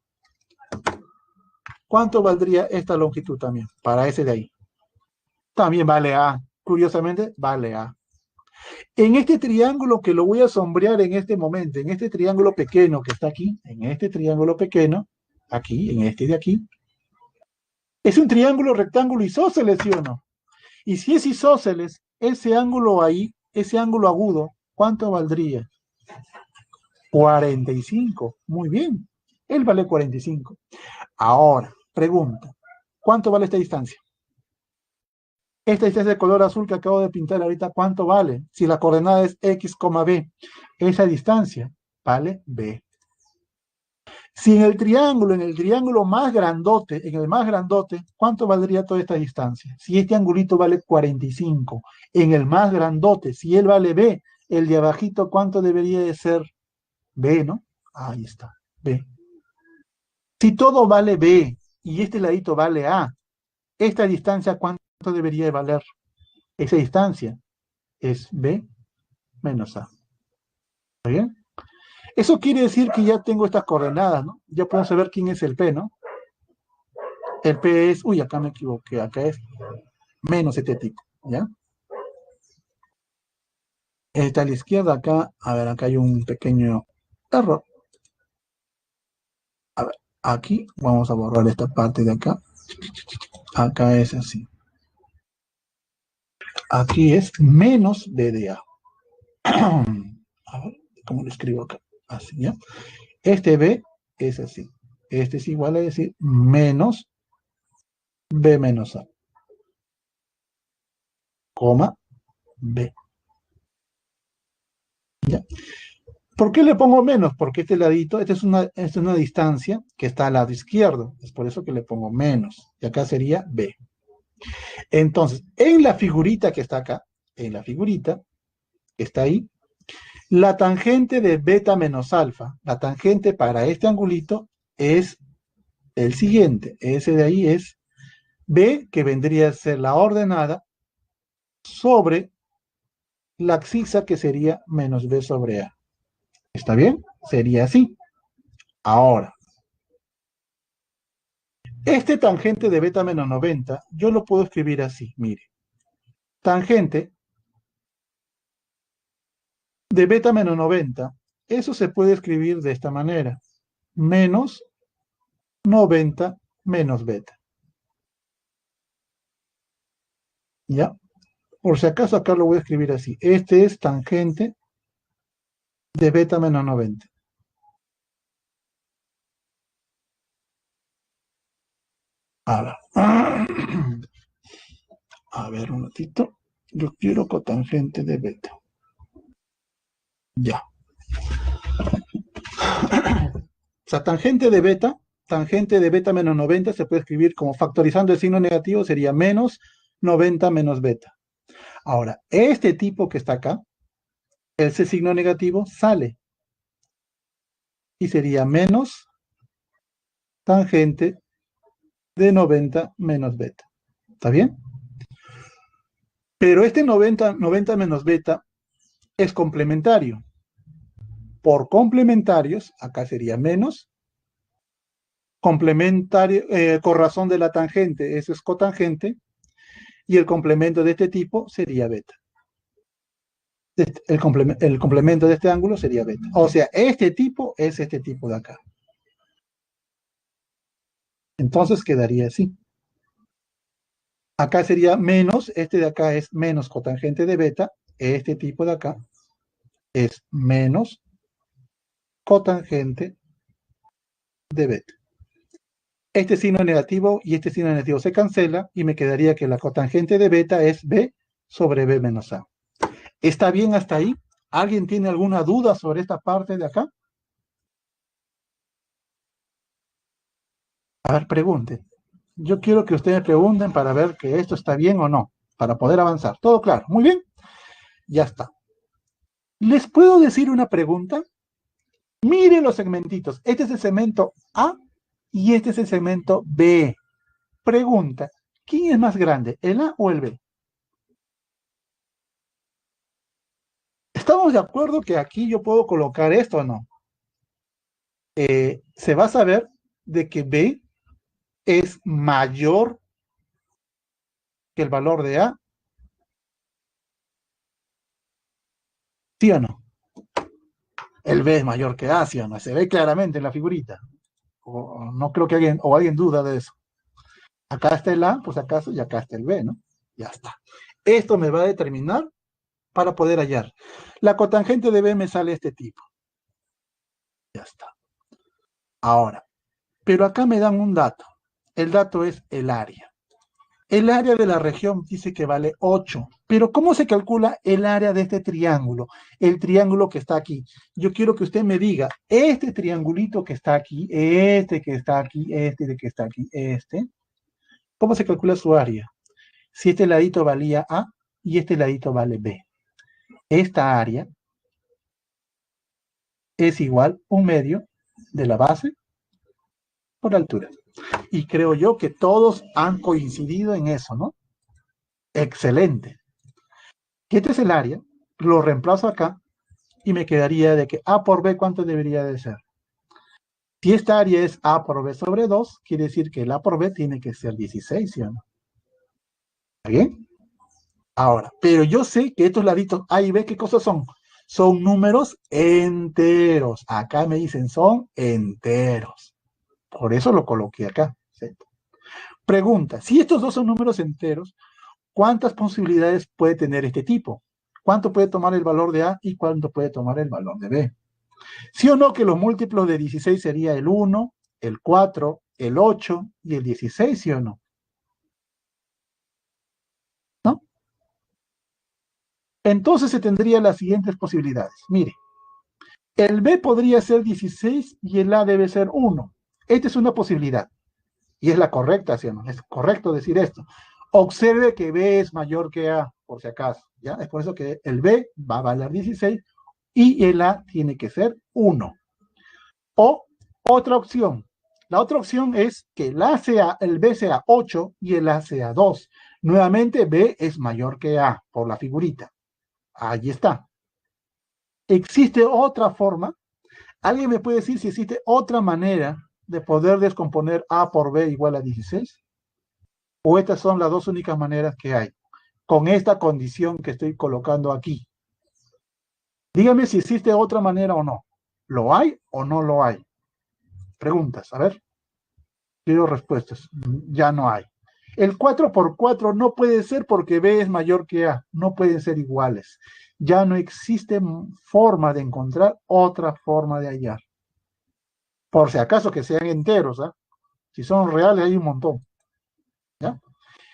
¿cuánto valdría esta longitud también? Para ese de ahí. También vale A. Curiosamente, vale A. En este triángulo que lo voy a sombrear en este momento, en este triángulo pequeño que está aquí, en este triángulo pequeño, aquí, en este de aquí, es un triángulo rectángulo isósceles, ¿sí o no? Y si es isósceles, ese ángulo ahí, ese ángulo agudo, ¿cuánto valdría? 45. Muy bien. Él vale 45. Ahora, pregunta, ¿cuánto vale esta distancia? Esta distancia de color azul que acabo de pintar ahorita, ¿cuánto vale? Si la coordenada es x, b, esa distancia vale b. Si en el triángulo más grandote, en el más grandote, ¿cuánto valdría toda esta distancia? Si este angulito vale 45, en el más grandote, si él vale b, el de abajito, ¿cuánto debería de ser b, no? Ahí está, b. Si todo vale b y este ladito vale a, esta distancia, ¿cuánto debería de valer? Esa distancia es b menos a. ¿Está bien? Eso quiere decir que ya tengo estas coordenadas, ¿no? Ya puedo saber quién es el p, ¿no? El p es, uy, acá me equivoqué, acá es menos este tipo, ¿ya? Está a la izquierda, acá, a ver, acá hay un pequeño error. A ver, aquí vamos a borrar esta parte de acá. Acá es así. Aquí es menos DDA. A ver, ¿cómo lo escribo acá? Así, ¿ya? Este B es así. Este es igual a decir menos B menos A, coma B. ¿Ya? ¿Por qué le pongo menos? Porque este ladito, esta es una distancia que está al lado izquierdo. Es por eso que le pongo menos. Y acá sería B. Entonces, en la figurita que está acá, en la figurita que está ahí, la tangente de beta menos alfa, la tangente para este angulito es el siguiente. Ese de ahí es B, que vendría a ser la ordenada, sobre la abscisa, que sería menos B sobre A. ¿Está bien? Sería así. Ahora, este tangente de beta menos 90, yo lo puedo escribir así, mire. Tangente de beta menos 90, eso se puede escribir de esta manera. Menos 90 menos beta. ¿Ya? Por si acaso acá lo voy a escribir así. Este es tangente de beta menos 90. Ahora, a ver un ratito. Yo quiero cotangente de beta. Ya. O sea, tangente de beta tangente de beta menos 90 se puede escribir como factorizando el signo negativo, sería menos 90 menos beta. Ahora, este tipo que está acá, ese signo negativo sale y sería menos tangente de 90 menos beta. ¿Está bien? Pero este 90 menos beta es complementario. Por complementarios, acá sería menos complementario, con razón de la tangente, eso es cotangente, y el complemento de este tipo sería beta. El complemento de este ángulo sería beta. O sea, este tipo es este tipo de acá. Entonces quedaría así. Acá sería menos, este de acá es menos cotangente de beta, este tipo de acá es menos cotangente de beta. Este signo negativo y este signo negativo se cancela y me quedaría que la cotangente de beta es B sobre B menos A. ¿Está bien hasta ahí? ¿Alguien tiene alguna duda sobre esta parte de acá? A ver, pregunten. Yo quiero que ustedes pregunten para ver que esto está bien o no, para poder avanzar. ¿Todo claro? Muy bien. Ya está. ¿Les puedo decir una pregunta? Miren los segmentitos. Este es el segmento A y este es el segmento B. Pregunta, ¿quién es más grande, el A o el B? ¿Estamos de acuerdo que aquí yo puedo colocar esto o no? Se va a saber de que B es mayor que el valor de A, ¿sí o no? El B es mayor que A, ¿sí o no? Se ve claramente en la figurita. O no creo que alguien duda de eso. Acá está el A, pues acaso, y acá está el B, ¿no? Ya está. Esto me va a determinar para poder hallar. La cotangente de B me sale este tipo. Ya está. Ahora, pero acá me dan un dato. El dato es el área. El área de la región dice que vale 8. Pero ¿cómo se calcula el área de este triángulo? El triángulo que está aquí. Yo quiero que usted me diga, este triangulito que está aquí, este que está aquí, este que está aquí, este, ¿cómo se calcula su área? Si este ladito valía A y este ladito vale B. Esta área es igual a 1/2 de la base por altura. Y creo yo que todos han coincidido en eso, ¿no? Excelente. Este es el área, lo reemplazo acá y me quedaría de que A por B, ¿cuánto debería de ser? Si esta área es A por B sobre 2, quiere decir que el A por B tiene que ser 16, ¿sí o no? ¿Está bien? Ahora, pero yo sé que estos laditos A y B, ¿qué cosas son? Son números enteros. Acá me dicen son enteros. Por eso lo coloqué acá. ¿Sí? Pregunta, si estos dos son números enteros, ¿cuántas posibilidades puede tener este tipo? ¿Cuánto puede tomar el valor de A y cuánto puede tomar el valor de B? ¿Sí o no que los múltiplos de 16 sería el 1, el 4, el 8 y el 16, sí o no? ¿No? Entonces se tendría las siguientes posibilidades. Mire, el B podría ser 16 y el A debe ser 1. Esta es una posibilidad. Y es la correcta, ¿sí o no? Es correcto decir esto. Observe que B es mayor que A, por si acaso. ¿Ya? Es por eso que el B va a valer 16 y el A tiene que ser 1. O otra opción. La otra opción es que el B sea 8 y el A sea 2. Nuevamente B es mayor que A por la figurita. Allí está. ¿Existe otra forma? ¿Alguien me puede decir si existe otra manera de poder descomponer A por B igual a 16? ¿O estas son las dos únicas maneras que hay? Con esta condición que estoy colocando aquí. Dígame si existe otra manera o no. ¿Lo hay o no lo hay? Preguntas, a ver. Quiero respuestas. Ya no hay. El 4 por 4 no puede ser porque B es mayor que A. No pueden ser iguales. Ya no existe forma de encontrar otra forma de hallar. Por si acaso que sean enteros, ¿eh? Si son reales hay un montón. ¿Ya?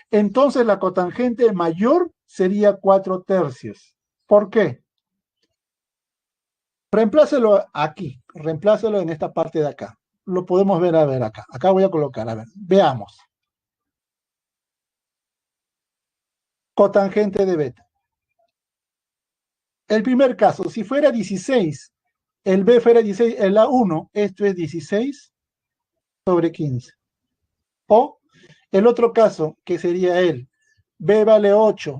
Entonces la cotangente mayor sería 4/3. ¿Por qué? Reemplácelo aquí, reemplácelo en esta parte de acá. lo podemos ver, a ver, acá. Acá voy a colocar, a ver, veamos. Cotangente de beta. El primer caso, si fuera 16, el B fuera 16, el A1, esto es 16 sobre 15. O el otro caso, que sería el B vale 8,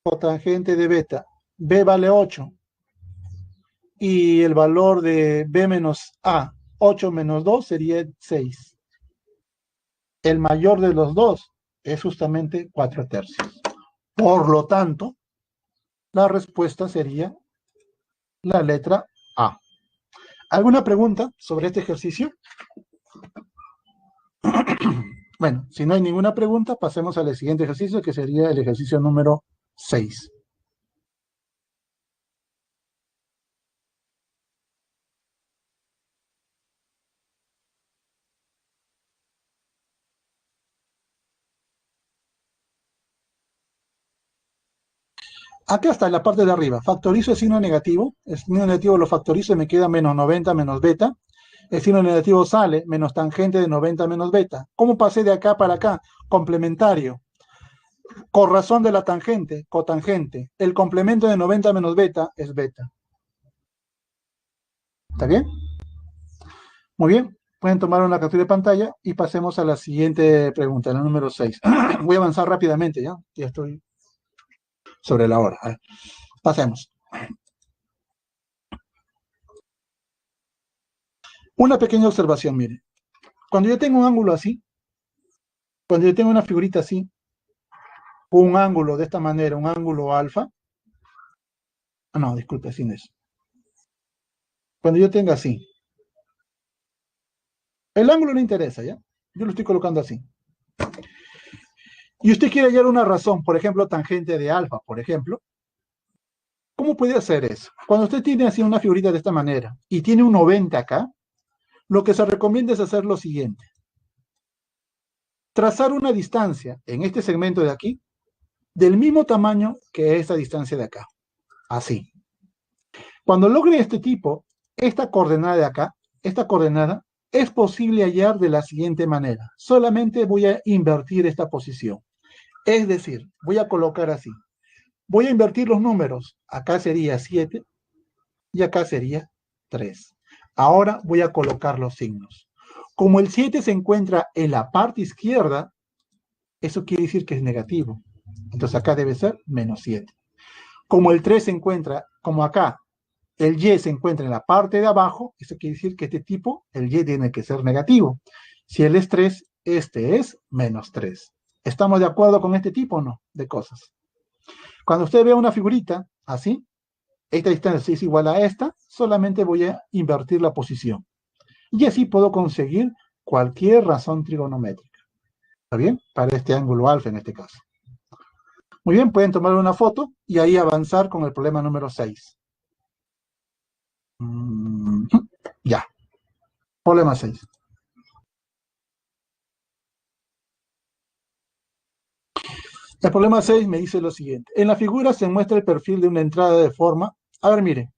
cotangente de beta, B vale 8, y el valor de B menos A, 8 menos 2, sería 6. El mayor de los dos es justamente 4 tercios. Por lo tanto, la respuesta sería la letra A. ¿Alguna pregunta sobre este ejercicio? Bueno, si no hay ninguna pregunta, pasemos al siguiente ejercicio, que sería el ejercicio número 6. Acá está en la parte de arriba. Factorizo el signo negativo. El signo negativo lo factorizo y me queda menos 90 menos beta. El signo negativo sale, menos tangente de 90 menos beta. ¿Cómo pasé de acá para acá? Complementario. Con razón de la tangente, cotangente. El complemento de 90 menos beta es beta. ¿Está bien? Muy bien. Pueden tomar una captura de pantalla y pasemos a la siguiente pregunta, la número 6. Voy a avanzar rápidamente, ¿ya? Ya estoy sobre la hora. A ver, pasemos. Una pequeña observación, mire. Cuando yo tengo un ángulo así, cuando yo tengo una figurita así, un ángulo de esta manera, un ángulo alfa, no, disculpe, sin eso. Cuando yo tenga así, el ángulo no interesa, ¿ya? Yo lo estoy colocando así. Y usted quiere hallar una razón, por ejemplo, tangente de alfa, por ejemplo. ¿Cómo puede hacer eso? Cuando usted tiene así una figurita de esta manera y tiene un 90 acá, lo que se recomienda es hacer lo siguiente. Trazar una distancia en este segmento de aquí del mismo tamaño que esta distancia de acá. Así. Cuando logre este tipo, esta coordenada de acá, esta coordenada, es posible hallar de la siguiente manera. Solamente voy a invertir esta posición. Es decir, voy a colocar así. Voy a invertir los números. Acá sería 7 y acá sería 3. Ahora voy a colocar los signos. Como el 7 se encuentra en la parte izquierda, eso quiere decir que es negativo. Entonces acá debe ser menos 7. Como el 3 se encuentra, como acá, el y se encuentra en la parte de abajo, eso quiere decir que este tipo, el y tiene que ser negativo. Si él es 3, este es menos 3. ¿Estamos de acuerdo con este tipo o no de cosas? Cuando usted vea una figurita así, esta distancia es igual a esta, solamente voy a invertir la posición. Y así puedo conseguir cualquier razón trigonométrica. ¿Está bien? Para este ángulo alfa en este caso. Muy bien, pueden tomar una foto y ahí avanzar con el problema número 6. Ya. Problema 6. El problema 6 me dice lo siguiente. En la figura se muestra el perfil de una entrada de forma. A ver, mire.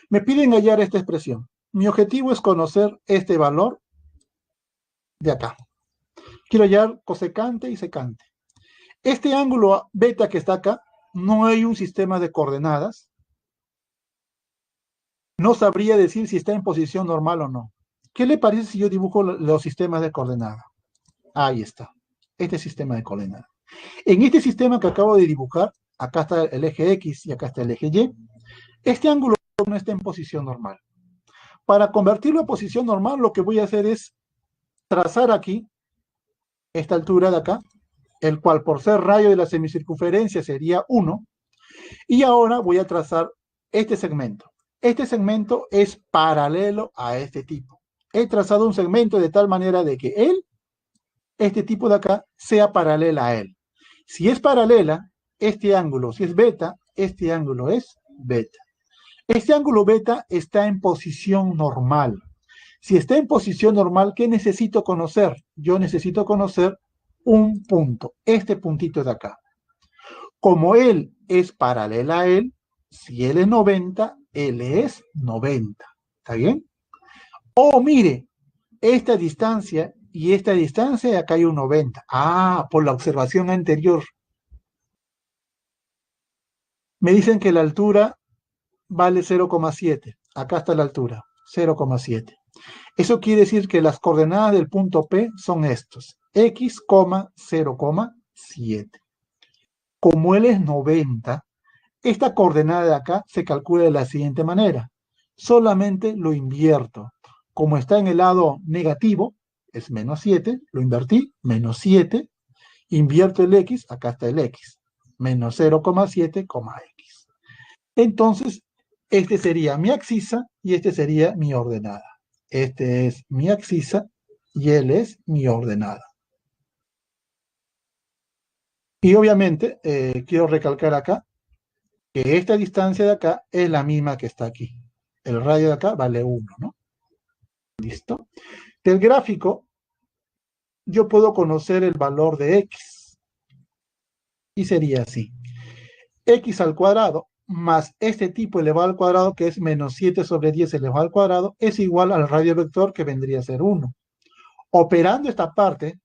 Me piden hallar esta expresión. Mi objetivo es conocer este valor de acá. Quiero hallar cosecante y secante. Este ángulo beta que está acá, no hay un sistema de coordenadas. No sabría decir si está en posición normal o no. ¿Qué le parece si yo dibujo los sistemas de coordenadas? Ahí está. Este sistema de coordenadas. En este sistema que acabo de dibujar, acá está el eje X y acá está el eje Y. Este ángulo no está en posición normal. Para convertirlo a posición normal, lo que voy a hacer es trazar aquí, esta altura de acá, el cual por ser radio de la semicircunferencia sería 1, y ahora voy a trazar este segmento. Este segmento es paralelo a este tipo. He trazado un segmento de tal manera de que este tipo de acá, sea paralela a él. Si es paralela, este ángulo, si es beta, este ángulo es beta. Este ángulo beta está en posición normal. Si está en posición normal, ¿qué necesito conocer? Yo necesito conocer un punto, este puntito de acá. Como él es paralela a él, si él es 90, él es 90. ¿Está bien? O mire, esta distancia y esta distancia, y acá hay un 90. Ah, por la observación anterior. Me dicen que la altura vale 0,7. Acá está la altura, 0,7. Eso quiere decir que las coordenadas del punto P son estos, x, 0,7. Como él es 90, esta coordenada de acá se calcula de la siguiente manera. Solamente lo invierto. Como está en el lado negativo, es menos 7, lo invertí, menos 7, invierto el x, acá está el x, menos 0,7, x. Entonces, este sería mi abscisa y este sería mi ordenada. Este es mi abscisa y él es mi ordenada. Y obviamente, quiero recalcar acá que esta distancia de acá es la misma que está aquí. El radio de acá vale 1, ¿no? ¿Listo? Del gráfico, yo puedo conocer el valor de x. Y sería así. X al cuadrado más este tipo elevado al cuadrado, que es menos 7 sobre 10 elevado al cuadrado, es igual al radio vector, que vendría a ser 1. Operando esta parte,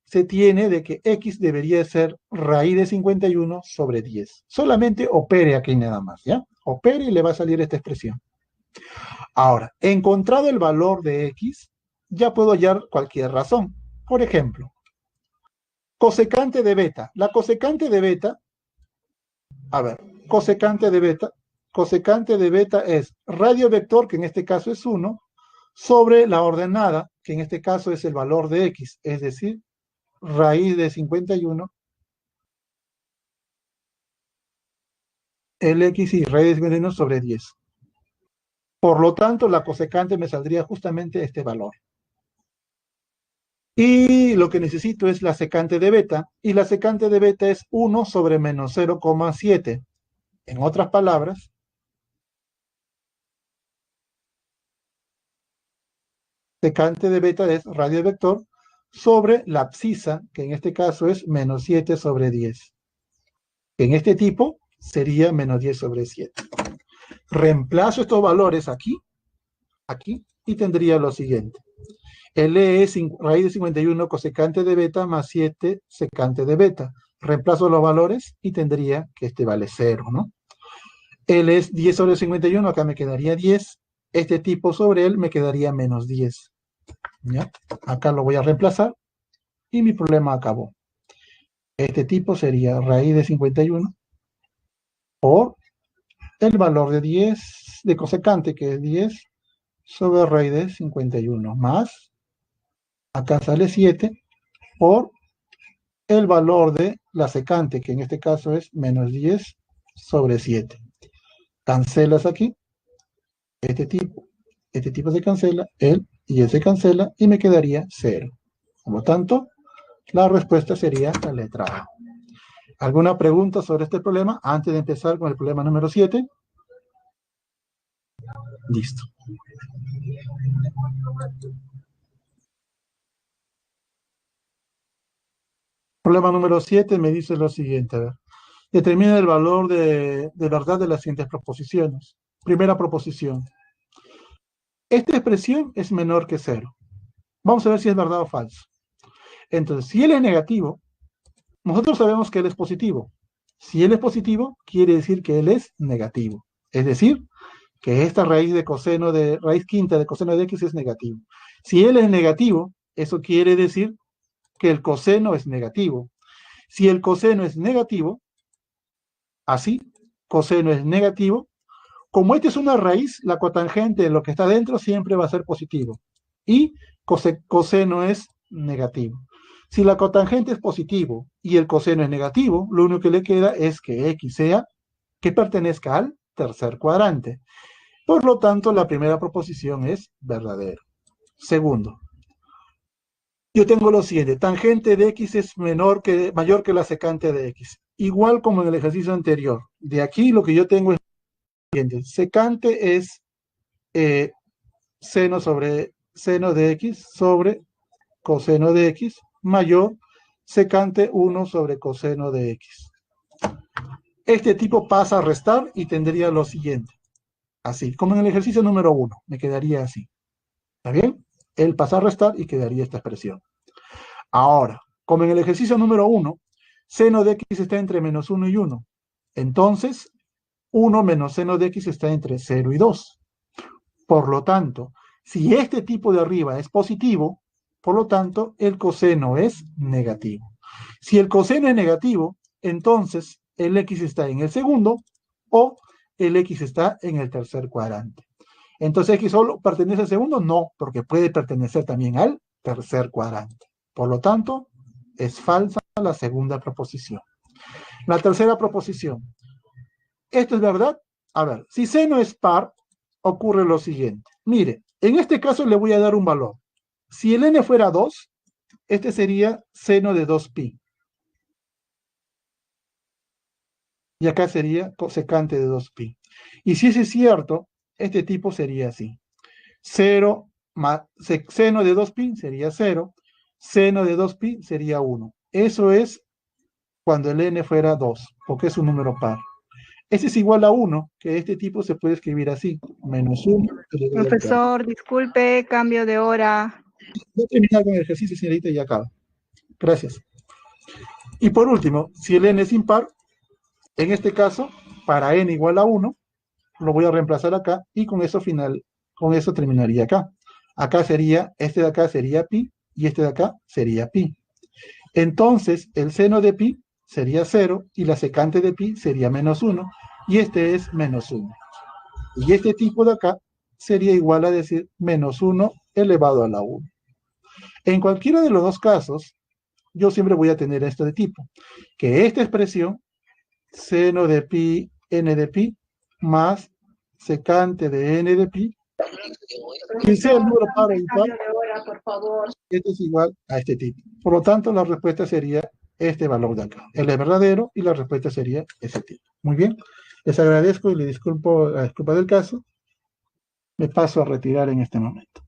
se tiene de que x debería ser raíz de 51 sobre 10. Solamente opere aquí nada más, ¿ya? Opere y le va a salir esta expresión. Ahora, encontrado el valor de x, ya puedo hallar cualquier razón. Por ejemplo, cosecante de beta. La cosecante de beta, a ver, cosecante de beta es radio vector, que en este caso es 1, sobre la ordenada, que en este caso es el valor de x, es decir, raíz de 51, el x y raíz de 51 sobre 10. Por lo tanto, la cosecante me saldría justamente este valor. Y lo que necesito es la secante de beta, y la secante de beta es 1 sobre menos 0,7. En otras palabras, secante de beta es radio vector sobre la abscisa, que en este caso es menos 7 sobre 10. En este tipo sería menos 10 sobre 7. Reemplazo estos valores aquí, y tendría lo siguiente. L es raíz de 51 cosecante de beta más 7 secante de beta. Reemplazo los valores y tendría que este vale 0, ¿no? L es 10 sobre 51, acá me quedaría 10. Este tipo sobre él me quedaría menos 10. ¿Ya? Acá lo voy a reemplazar y mi problema acabó. Este tipo sería raíz de 51 por el valor de 10 de cosecante, que es 10 sobre raíz de 51, más, acá sale 7, por el valor de la secante, que en este caso es menos 10 sobre 7. Cancelas aquí, este tipo se cancela, él y él se cancela, y me quedaría 0. Por lo tanto, la respuesta sería la letra A. ¿Alguna pregunta sobre este problema antes de empezar con el problema número 7? Listo. Problema número 7 me dice lo siguiente. A ver. Determina el valor de verdad de las siguientes proposiciones. Primera proposición. Esta expresión es menor que 0. Vamos a ver si es verdad o falso. Entonces, si él es negativo, nosotros sabemos que él es positivo. Si él es positivo, quiere decir que él es negativo. Es decir, que esta raíz quinta de coseno de x es negativo. Si él es negativo, eso quiere decir que el coseno es negativo. Si el coseno es negativo, así, coseno es negativo, como esta es una raíz, la cotangente de lo que está dentro siempre va a ser positivo. Y coseno es negativo. Si la cotangente es positivo y el coseno es negativo, lo único que le queda es que x sea que pertenezca al tercer cuadrante. Por lo tanto, la primera proposición es verdadera. Segundo, yo tengo lo siguiente, tangente de x es mayor que la secante de x. Igual como en el ejercicio anterior. De aquí lo que yo tengo es lo siguiente, secante es seno de x sobre coseno de x mayor secante 1 sobre coseno de x. Este tipo pasa a restar y tendría lo siguiente. Así, como en el ejercicio número 1, me quedaría así. ¿Está bien? Él pasa a restar y quedaría esta expresión. Ahora, como en el ejercicio número 1, seno de x está entre menos 1 y 1. Entonces, 1 menos seno de x está entre 0 y 2. Por lo tanto, si este tipo de arriba es positivo, por lo tanto, el coseno es negativo. Si el coseno es negativo, entonces el x está en el segundo o el x está en el tercer cuadrante. Entonces, ¿x solo pertenece al segundo? No, porque puede pertenecer también al tercer cuadrante. Por lo tanto, es falsa la segunda proposición. La tercera proposición. ¿Esto es verdad? A ver, si seno es par, ocurre lo siguiente. Mire, en este caso le voy a dar un valor. Si el n fuera 2, este sería seno de 2pi. Y acá sería cosecante de 2pi. Y si ese es cierto, este tipo sería así. 0 más seno de 2pi sería 0. Seno de 2pi sería 1. Eso es cuando el n fuera 2, porque es un número par. Ese es igual a 1, que este tipo se puede escribir así. Menos 1. Profesor, disculpe, cambio de hora. Voy a terminar con el ejercicio, señorita, y acabo. Gracias. Y por último, si el n es impar, en este caso, para n igual a 1, lo voy a reemplazar acá y con eso terminaría acá. Acá sería, este de acá sería pi y este de acá sería pi. Entonces, el seno de pi sería 0 y la secante de pi sería menos 1 y este es menos 1. Y este tipo de acá sería igual a decir menos 1 elevado a la 1. En cualquiera de los dos casos, yo siempre voy a tener esto de tipo, que esta expresión, seno de pi, n de pi, más secante de n de pi, que sea el número par o impar, este es igual a este tipo. Por lo tanto, la respuesta sería este valor de acá. Él es verdadero y la respuesta sería ese tipo. Muy bien. Les agradezco y les disculpo la disculpa del caso. Me paso a retirar en este momento.